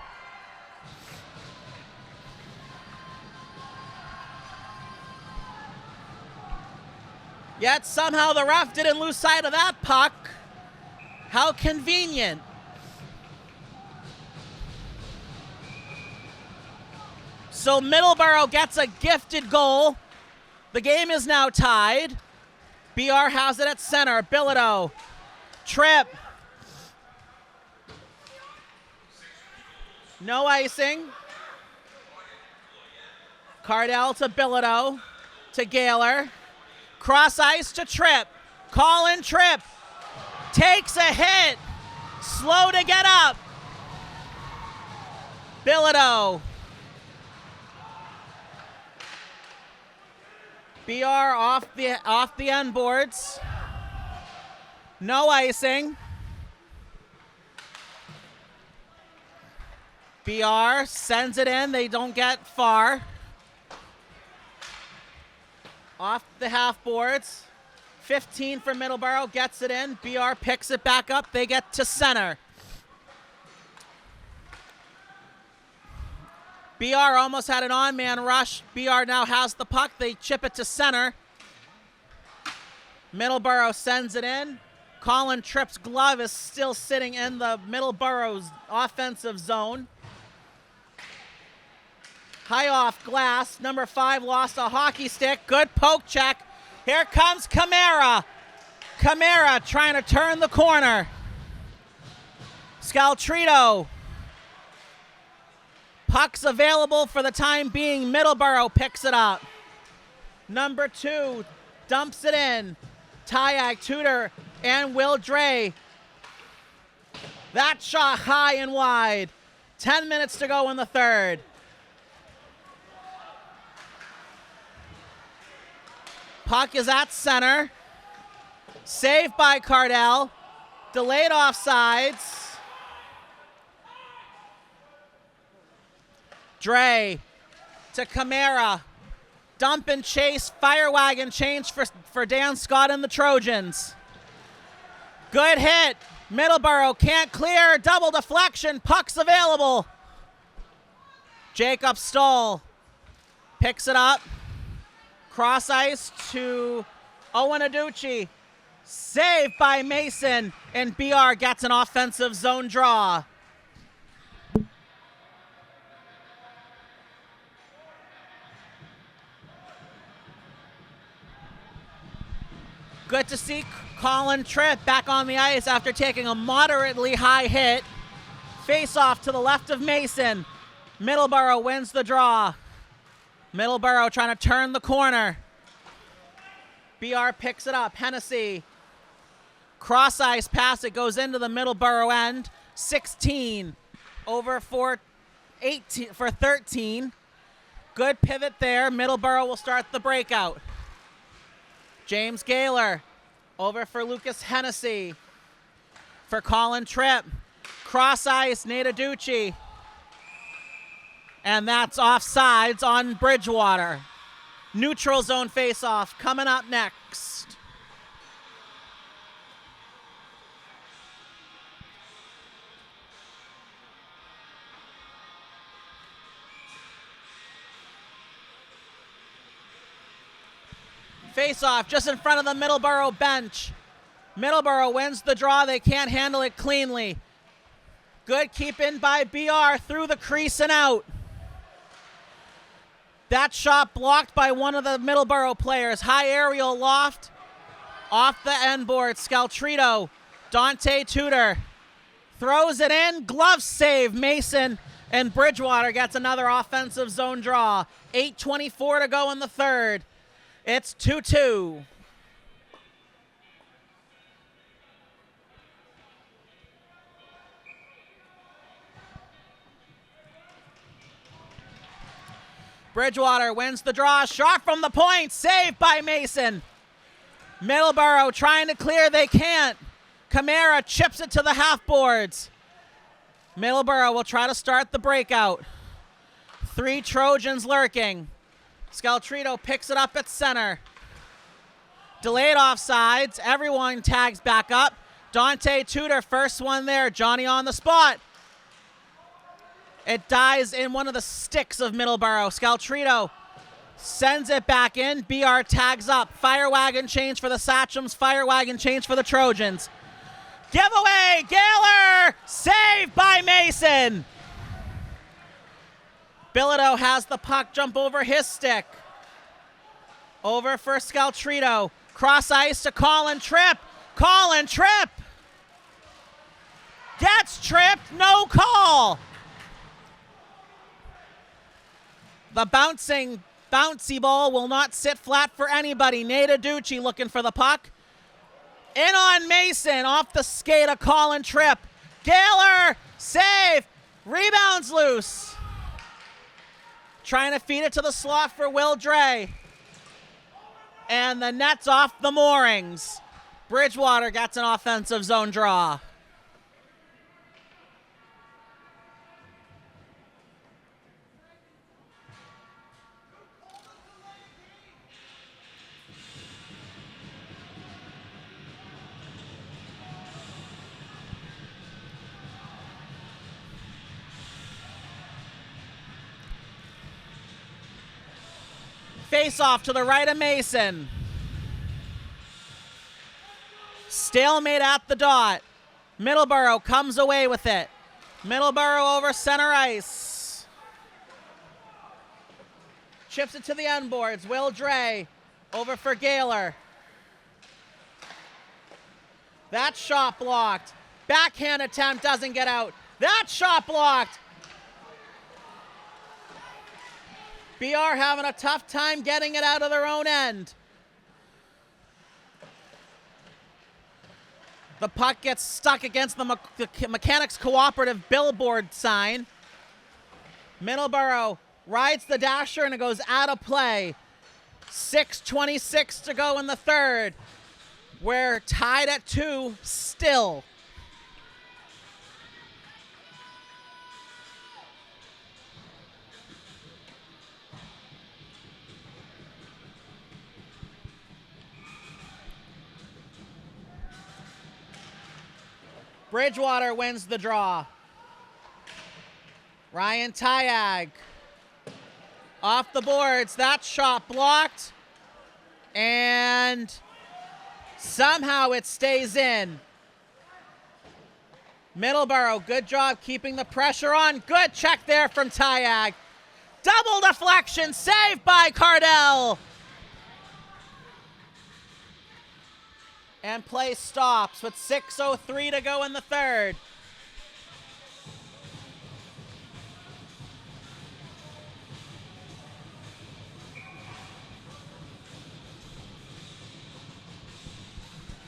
Yet somehow the ref didn't lose sight of that puck. How convenient. So Middleboro gets a gifted goal. The game is now tied. BR has it at center. Bilodeau. Tripp. No icing. Cardell to Bilodeau. To Gaylor. Cross ice to Tripp. Colin Tripp. Takes a hit. Slow to get up. Bilodeau. BR off the end boards. No icing. BR sends it in. They don't get far. Off the half boards. 15 for Middleboro. Gets it in. BR picks it back up. They get to center. BR almost had an on-man rush. BR now has the puck. They chip it to center. Middleboro sends it in. Colin Tripp's glove is still sitting in the Middleboro's offensive zone. High off glass. Number 5 lost a hockey stick. Good poke check. Here comes Camara. Camara trying to turn the corner. Scaltrito. Puck's available for the time being. Middleboro picks it up. Number 2 dumps it in. Tyak, Tudor, and Will Dre. That shot high and wide. 10 minutes to go in the third. Puck is at center. Saved by Cardell. Delayed offsides. Dre to Camara. Dump and chase. Fire wagon change for Dan Scott and the Trojans. Good hit. Middleboro can't clear. Double deflection. Puck's available. Jacob Stoll picks it up. Cross ice to Owen Aducci. Saved by Mason. And BR gets an offensive zone draw. Good to see Colin Tripp back on the ice after taking a moderately high hit. Face off to the left of Mason. Middleboro wins the draw. Middleboro trying to turn the corner. BR picks it up. Hennessy. Cross ice pass. It goes into the Middleboro end. 16 over for 18 for 13. Good pivot there. Middleboro will start the breakout. James Gaylor over for Lucas Hennessy. For Colin Tripp. Cross ice, Nate Aducci. And that's offsides on Bridgewater. Neutral zone faceoff coming up next. Face-off just in front of the Middleboro bench. Middleboro wins the draw. They can't handle it cleanly. Good keep in by BR through the crease and out. That shot blocked by one of the Middleboro players. High aerial loft off the end board. Scaltrito, Dante Tudor throws it in. Glove save. Mason and Bridgewater gets another offensive zone draw. 8:24 to go in the third. It's 2-2. Bridgewater wins the draw. Shot from the point. Saved by Mason. Middleboro trying to clear. They can't. Camara chips it to the half boards. Middleboro will try to start the breakout. 3 Trojans lurking. Scaltrito picks it up at center. Delayed offsides. Everyone tags back up. Dante Tudor, first one there. Johnny on the spot. It dies in one of the sticks of Middleboro. Scaltrito sends it back in. BR tags up. Fire wagon change for the Sachems. Fire wagon change for the Trojans. Giveaway. Gaylor. Saved by Mason. Bilodeau has the puck jump over his stick. Over for Scaltrito. Cross ice to Colin Tripp. Colin Tripp gets tripped. No call. The bouncy ball will not sit flat for anybody. Nate Aducci looking for the puck. In on Mason. Off the skate of Colin Tripp. Gaylor. Save. Rebounds loose. Trying to feed it to the slot for Will Dre. And the net's off the moorings. Bridgewater gets an offensive zone draw. Face off to the right of Mason. Stalemate at the dot. Middleboro comes away with it. Middleboro over center ice. Chips it to the end boards. Will Dre over for Gaylor. That shot blocked. Backhand attempt doesn't get out. That shot blocked. BR having a tough time getting it out of their own end. The puck gets stuck against the Mechanics Cooperative billboard sign. Middleboro rides the dasher and it goes out of play. 6:26 to go in the third. We're tied at 2 still. Bridgewater wins the draw. Ryan Tyag off the boards. That shot blocked. And somehow it stays in. Middleboro, good job keeping the pressure on. Good check there from Tyag. Double deflection, saved by Cardell. And play stops with 6:03 to go in the third.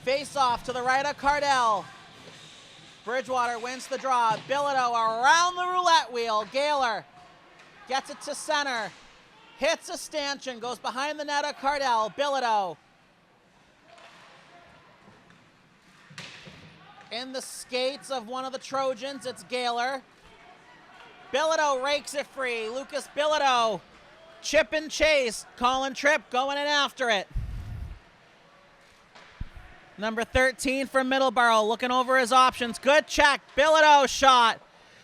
Face off to the right of Cardell. Bridgewater wins the draw. Bilodeau around the roulette wheel. Gaylor gets it to center. Hits a stanchion. Goes behind the net of Cardell. Bilodeau in the skates of one of the Trojans. It's Gaylor. Bilodeau rakes it free. Lucas Bilodeau. Chip and chase. Colin Tripp going in after it. Number 13 for Middleboro, looking over his options. Good check. Bilodeau shot.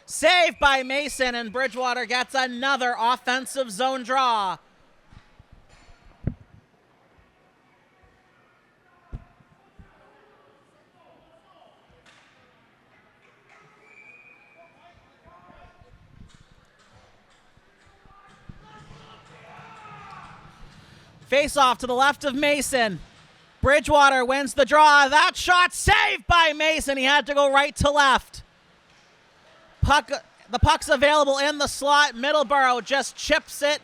Saved by Mason, and Bridgewater gets another offensive zone draw. Face off to the left of Mason. Bridgewater wins the draw. That shot saved by Mason. He had to go right to left. The puck's available in the slot. Middleboro just chips it,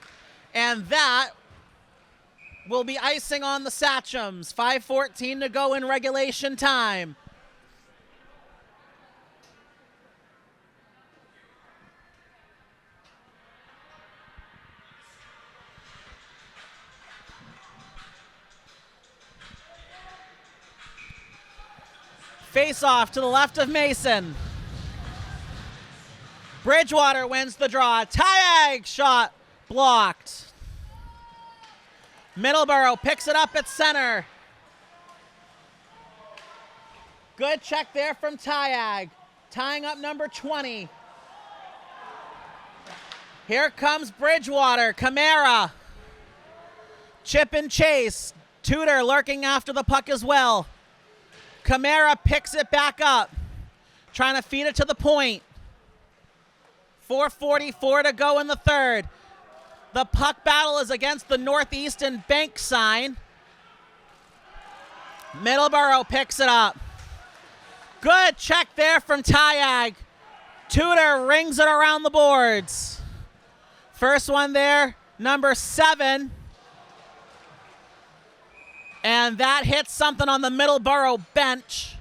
and that will be icing on the Satchams. 5:14 to go in regulation time. Face off to the left of Mason. Bridgewater wins the draw. Tyag shot blocked. Middleboro picks it up at center. Good check there from Tyag. Tying up number 20. Here comes Bridgewater. Camara. Chip and chase. Tudor lurking after the puck as well. Camara picks it back up, trying to feed it to the point. 4:44 to go in the third. The puck battle is against the Northeastern Bank sign. Middleboro picks it up. Good check there from Tyag. Tudor rings it around the boards. First one there, number 7. And that hits something on the Middleboro bench.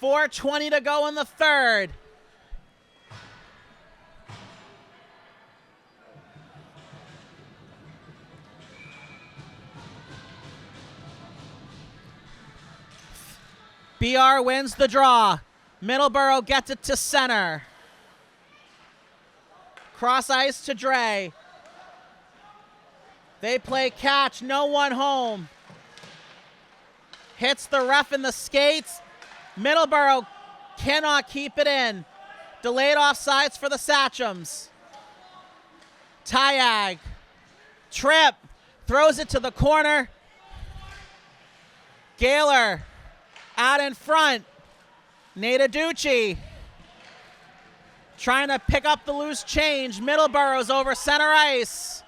4:20 to go in the third. BR wins the draw. Middleboro gets it to center. Cross ice to Dre. They play catch, no one home. Hits the ref in the skates. Middleboro cannot keep it in. Delayed offsides for the Satchams. Tyag. Tripp throws it to the corner. Gaylor Out in front, Nadaducci trying to pick up the loose change. Middleboro's over center ice.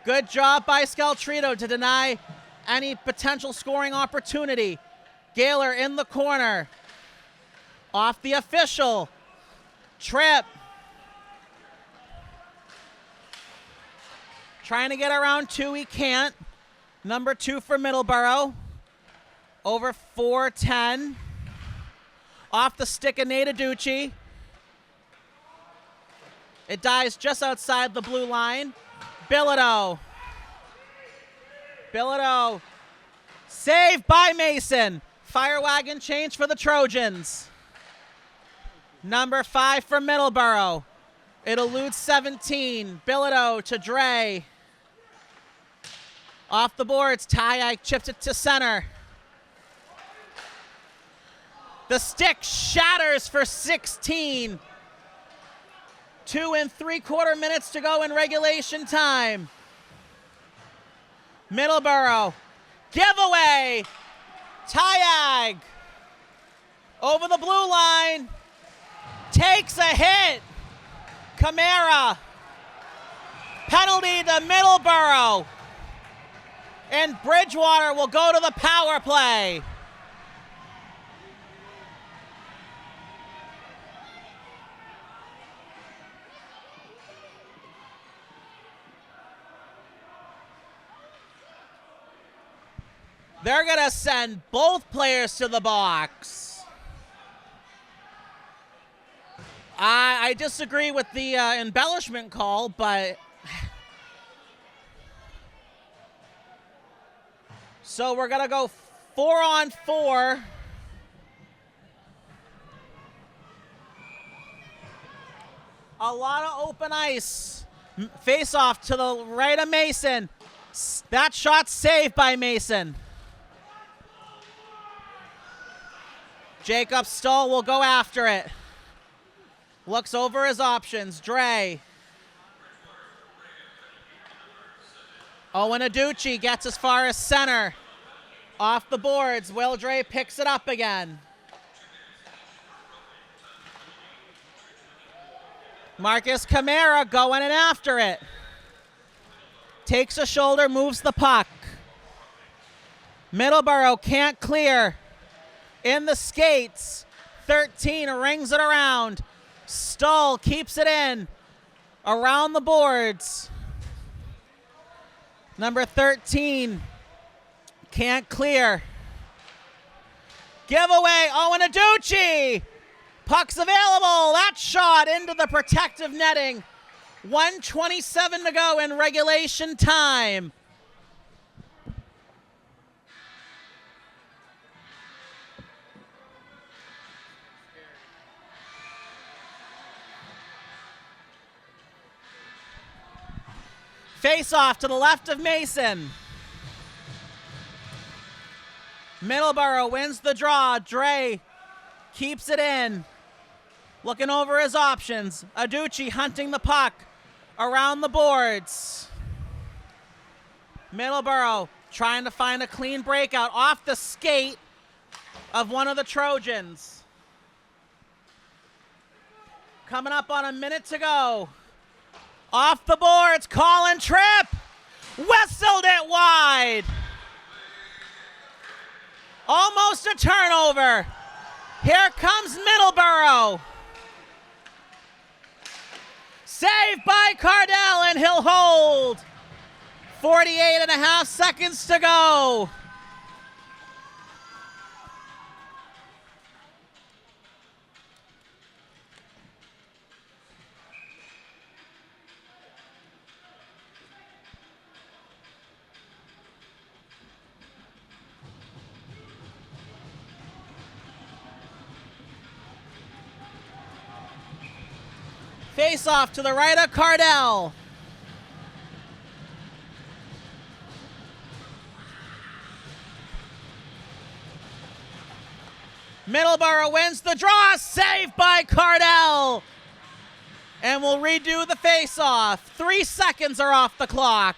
Good job by Scaltrito to deny any potential scoring opportunity. Gaylor in the corner. Off the official. Trip. Trying to get around 2, he can't. Number 2 for Middleboro. Over 4:10. Off the stick of Nadaducci. It dies just outside the blue line. Bilodeau. Bilodeau. Saved by Mason. Fire wagon change for the Trojans. Number 5 for Middleboro. It eludes 17. Bilodeau to Dre. Off the boards. Tyag chipped it to center. The stick shatters for 16. 2 3/4 minutes to go in regulation time. Middleboro. Giveaway. Tyag. Over the blue line. Takes a hit. Camara. Penalty to Middleboro. And Bridgewater will go to the power play. They're going to send both players to the box. I disagree with the embellishment call, but... So we're going to go 4-on-4. A lot of open ice. Face off to the right of Mason. That shot saved by Mason. Jacob Stoll will go after it. Looks over his options. Dre. Owen Aducci gets as far as center. Off the boards. Will Dre picks it up again. Marcus Camara going in after it. Takes a shoulder, moves the puck. Middleboro can't clear. In the skates. 13 rings it around. Stoll keeps it in. Around the boards. Number 13 can't clear. Giveaway, Owen Aducci. Puck's available. That shot into the protective netting. 1:27 to go in regulation time. Face off to the left of Mason. Middleboro wins the draw. Dre keeps it in. Looking over his options. Aducci hunting the puck around the boards. Middleboro trying to find a clean breakout off the skate of one of the Trojans. Coming up on a minute to go. Off the boards, Colin Tripp. Whistled it wide. Almost a turnover. Here comes Middleboro. Saved by Cardell, and he'll hold. 48.5 seconds to go. Face off to the right of Cardell. Middleboro wins the draw. Saved by Cardell. And we'll redo the face-off. 3 seconds are off the clock.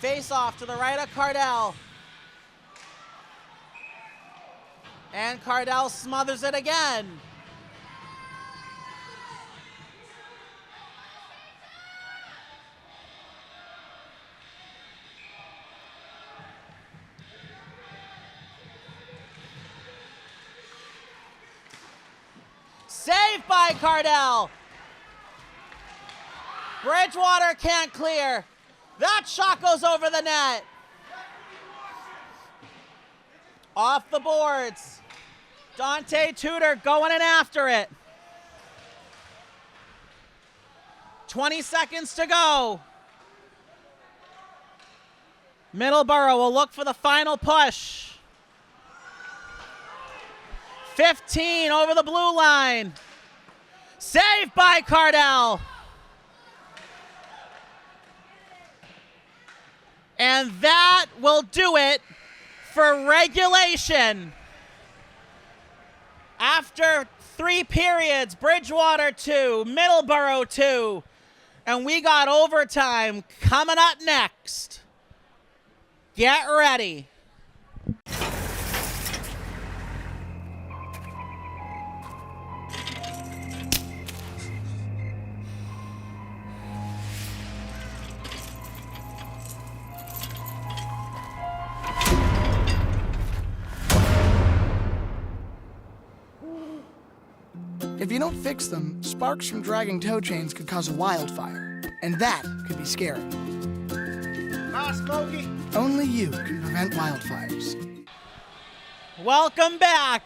Face off to the right of Cardell. And Cardell smothers it again. Saved by Cardell. Bridgewater can't clear. That shot goes over the net. Off the boards. Dante Tudor going in after it. 20 seconds to go. Middleboro will look for the final push. 15 over the blue line. Saved by Cardell. And that will do it for regulation. After 3 periods, Bridgewater 2, Middleboro 2, and we got overtime coming up next. Get ready. If you don't fix them, sparks from dragging tow chains could cause a wildfire, and that could be scary. Smokey. Only you can prevent wildfires. Welcome back.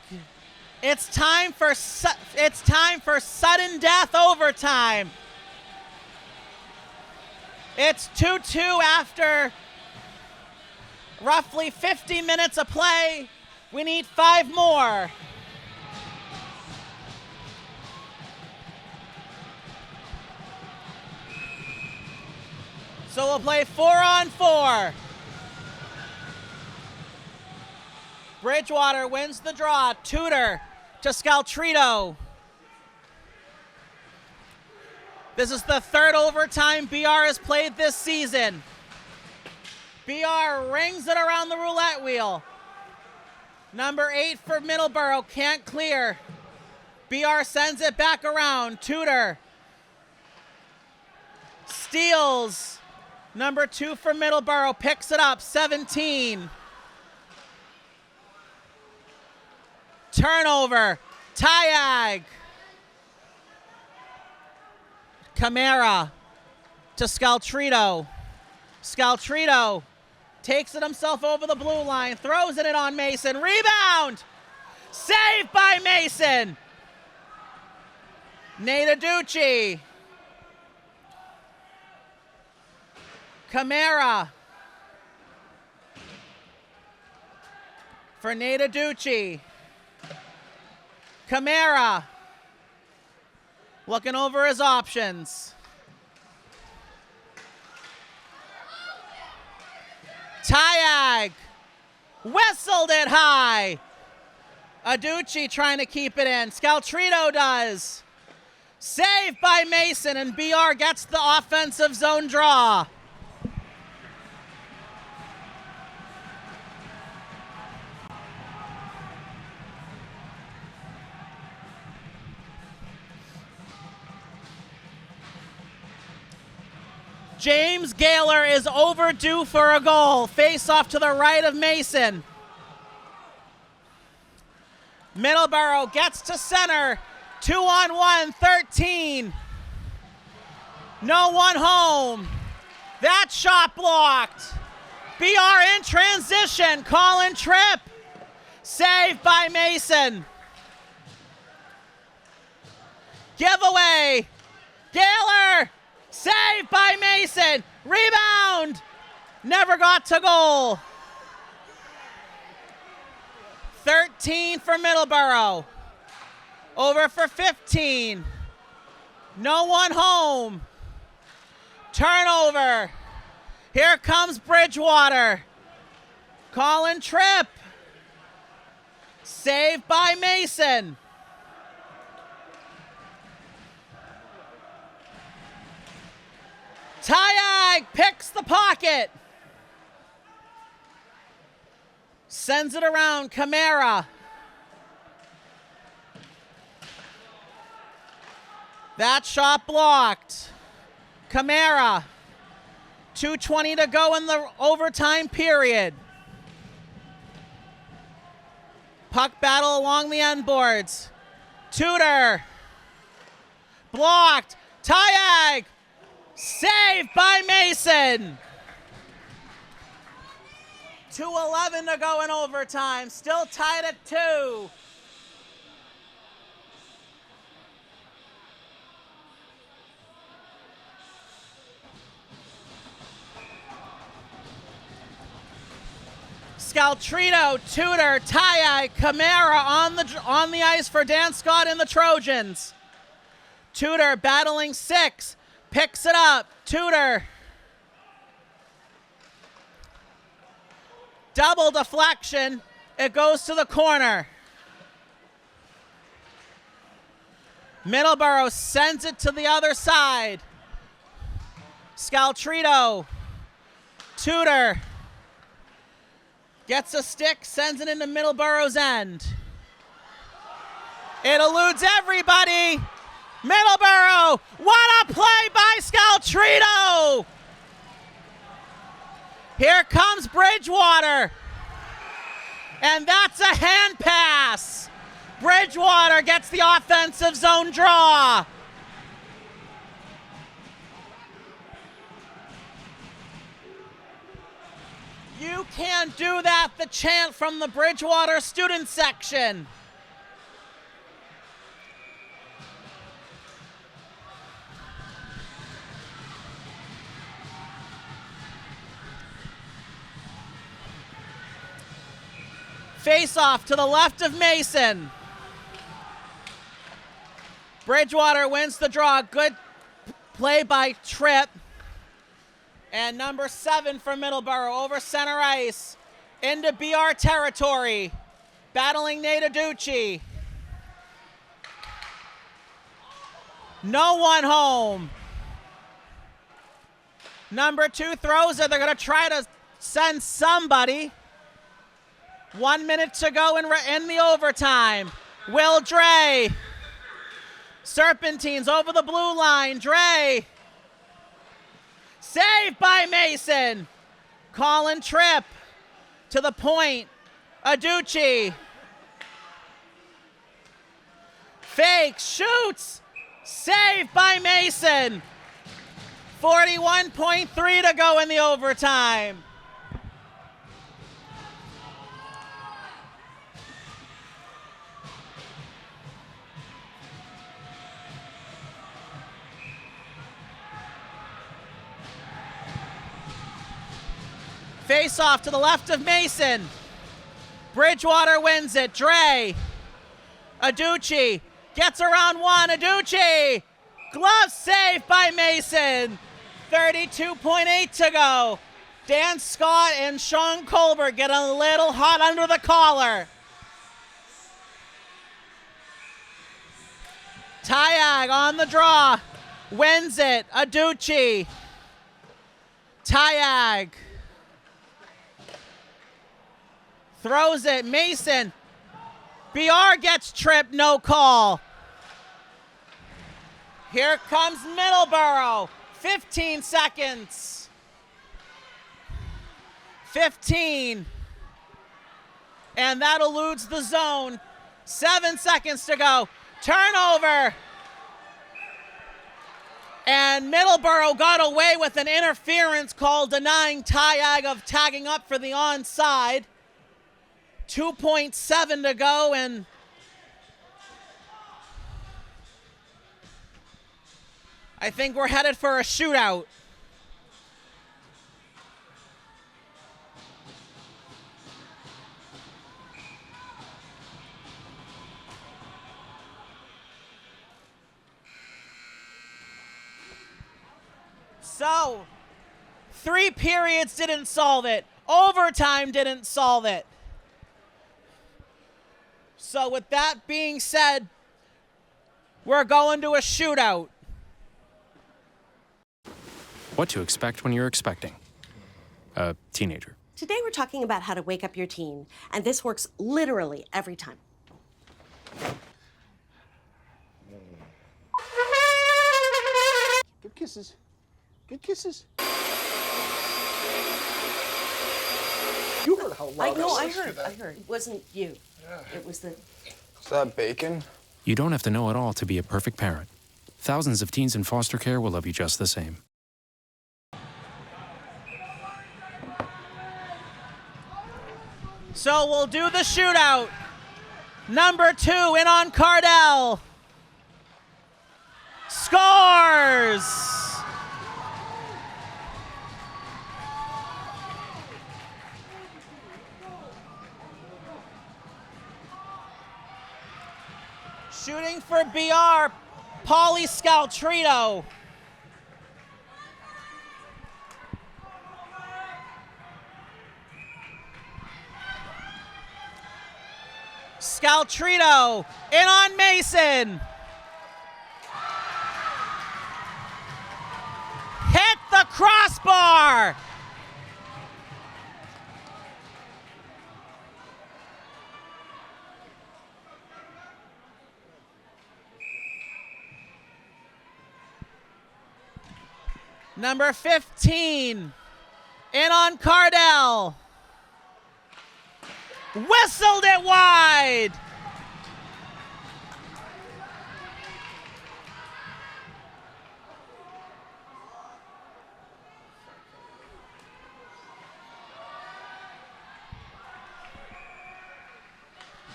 It's time for sudden death overtime. It's 2-2 after roughly 50 minutes of play. We need 5 more. So we'll play 4-on-4. Bridgewater wins the draw. Tudor to Scaltrito. This is the 3rd overtime BR has played this season. BR rings it around the roulette wheel. Number 8 for Middleboro can't clear. BR sends it back around. Tudor steals. Number 2 for Middleboro picks it up, 17. Turnover, Tyag. Camara to Scaltrito. Scaltrito takes it himself over the blue line, throws it in on Mason. Rebound! Saved by Mason! Nadaducci. Camara for Nadaducci. Camara looking over his options. Tyag whistled it high. Aducci trying to keep it in. Scaltrito does. Saved by Mason, and BR gets the offensive zone draw. James Gaylor is overdue for a goal. Face off to the right of Mason. Middleboro gets to center. 2-on-1, 13. No one home. That shot blocked. BR in transition. Colin Tripp. Saved by Mason. Giveaway. Gaylor. Saved by Mason. Rebound. Never got to goal. 13 for Middleboro. Over for 15. No one home. Turnover. Here comes Bridgewater. Colin Tripp. Saved by Mason. Tyag picks the pocket. sends it around. Camara. That shot blocked. Camara. 2:20 to go in the overtime period. Puck battle along the end boards. Tudor. Blocked. Tyag. Saved by Mason. 2:11 to go in overtime. Still tied at 2. Scaltrito, Tudor, Tyag, Camara on the ice for Dan Scott and the Trojans. Tudor battling 6, picks it up. Tudor. Double deflection. It goes to the corner. Middleboro sends it to the other side. Scaltrito. Tudor. Gets a stick, sends it into Middleboro's end. It eludes everybody. Middleboro, what a play by Scaltrito! Here comes Bridgewater. And that's a hand pass. Bridgewater gets the offensive zone draw. You can't do that, the chant from the Bridgewater student section. Face off to the left of Mason. Bridgewater wins the draw. Good play by Tripp. And number 7 for Middleboro over center ice into BR territory. Battling Nate Aducci. No one home. Number 2 throws it. They're going to try to send somebody. 1 minute to go in the overtime. Will Dre. Serpentines over the blue line. Dre. Saved by Mason. Colin Tripp to the point. Aducci. Fake, shoots. Saved by Mason. 41.3 to go in the overtime. Face off to the left of Mason. Bridgewater wins it. Dre. Aducci gets around 1. Aducci. Glove save by Mason. 32.8 to go. Dan Scott and Sean Colbert get a little hot under the collar. Tyag on the draw. Wins it. Aducci. Tyag. Throws it. Mason. BR gets tripped. No call. Here comes Middleboro. 15 seconds. 15. And that eludes the zone. 7 seconds to go. Turnover. And Middleboro got away with an interference call denying Tyag of tagging up for the onside. 2.7 to go, and I think we're headed for a shootout. So, 3 periods didn't solve it. Overtime didn't solve it. So with that being said, we're going to a shootout. What to expect when you're expecting a teenager. Today we're talking about how to wake up your teen, and this works literally every time. Good kisses. Good kisses. You heard how loud I heard. It wasn't you. Yeah. It was the... Is that bacon? You don't have to know it all to be a perfect parent. Thousands of teens in foster care will love you just the same. So we'll do the shootout. Number 2 in on Cardell. Scores! Shooting for BR, Pauly Scaltrito. Scaltrito in on Mason. Hit the crossbar. Number 15 in on Cardell. Whistled it wide.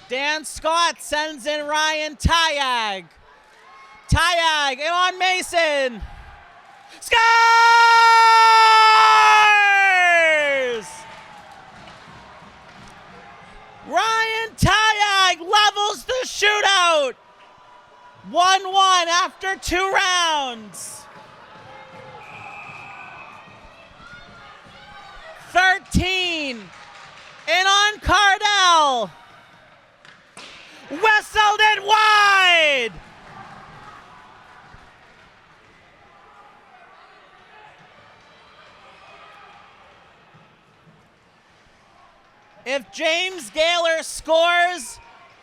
Dan Scott sends in Ryan Tyag. Tyag in on Mason. Scores! Ryan Tyag levels the shootout. 1-1 after 2 rounds. 13 in on Cardell. Whistled it wide. If James Gaylor scores,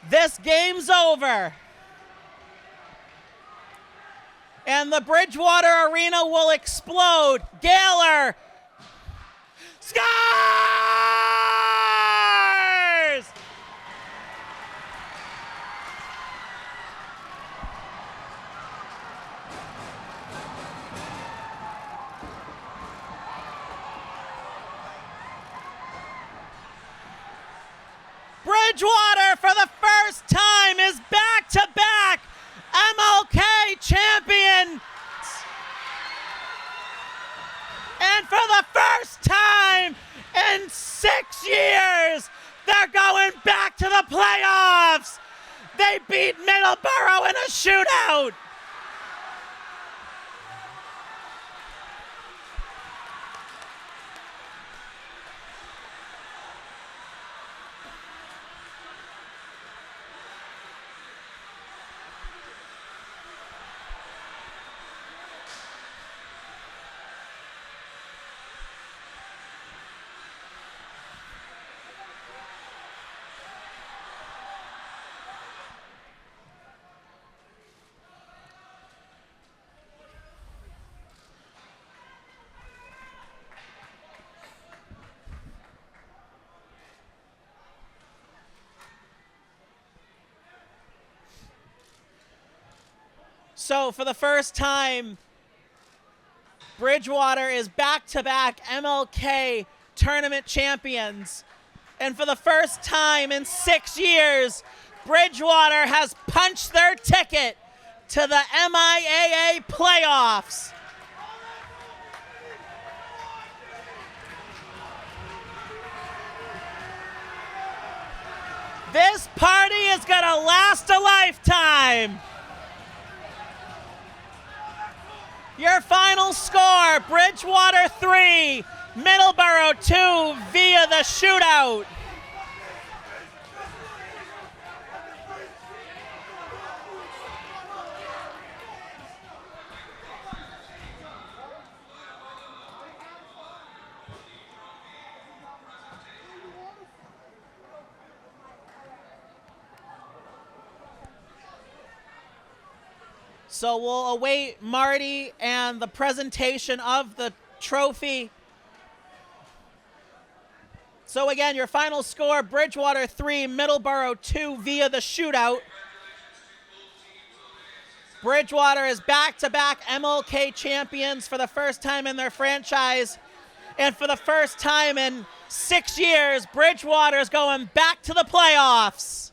this game's over. And the Bridgewater Arena will explode. Gaylor scores! Bridgewater, for the first time, is back-to-back MLK champion. And for the first time in 6 years, they're going back to the playoffs. They beat Middleboro in a shootout. So for the first time, Bridgewater is back-to-back MLK tournament champions. And for the first time in 6 years, Bridgewater has punched their ticket to the MIAA playoffs. This party is gonna last a lifetime. Your final score, Bridgewater 3, Middleboro 2 via the shootout. So we'll await Marty and the presentation of the trophy. So again, your final score, Bridgewater 3, Middleboro 2 via the shootout. Bridgewater is back-to-back MLK champions for the first time in their franchise. And for the first time in 6 years, Bridgewater is going back to the playoffs.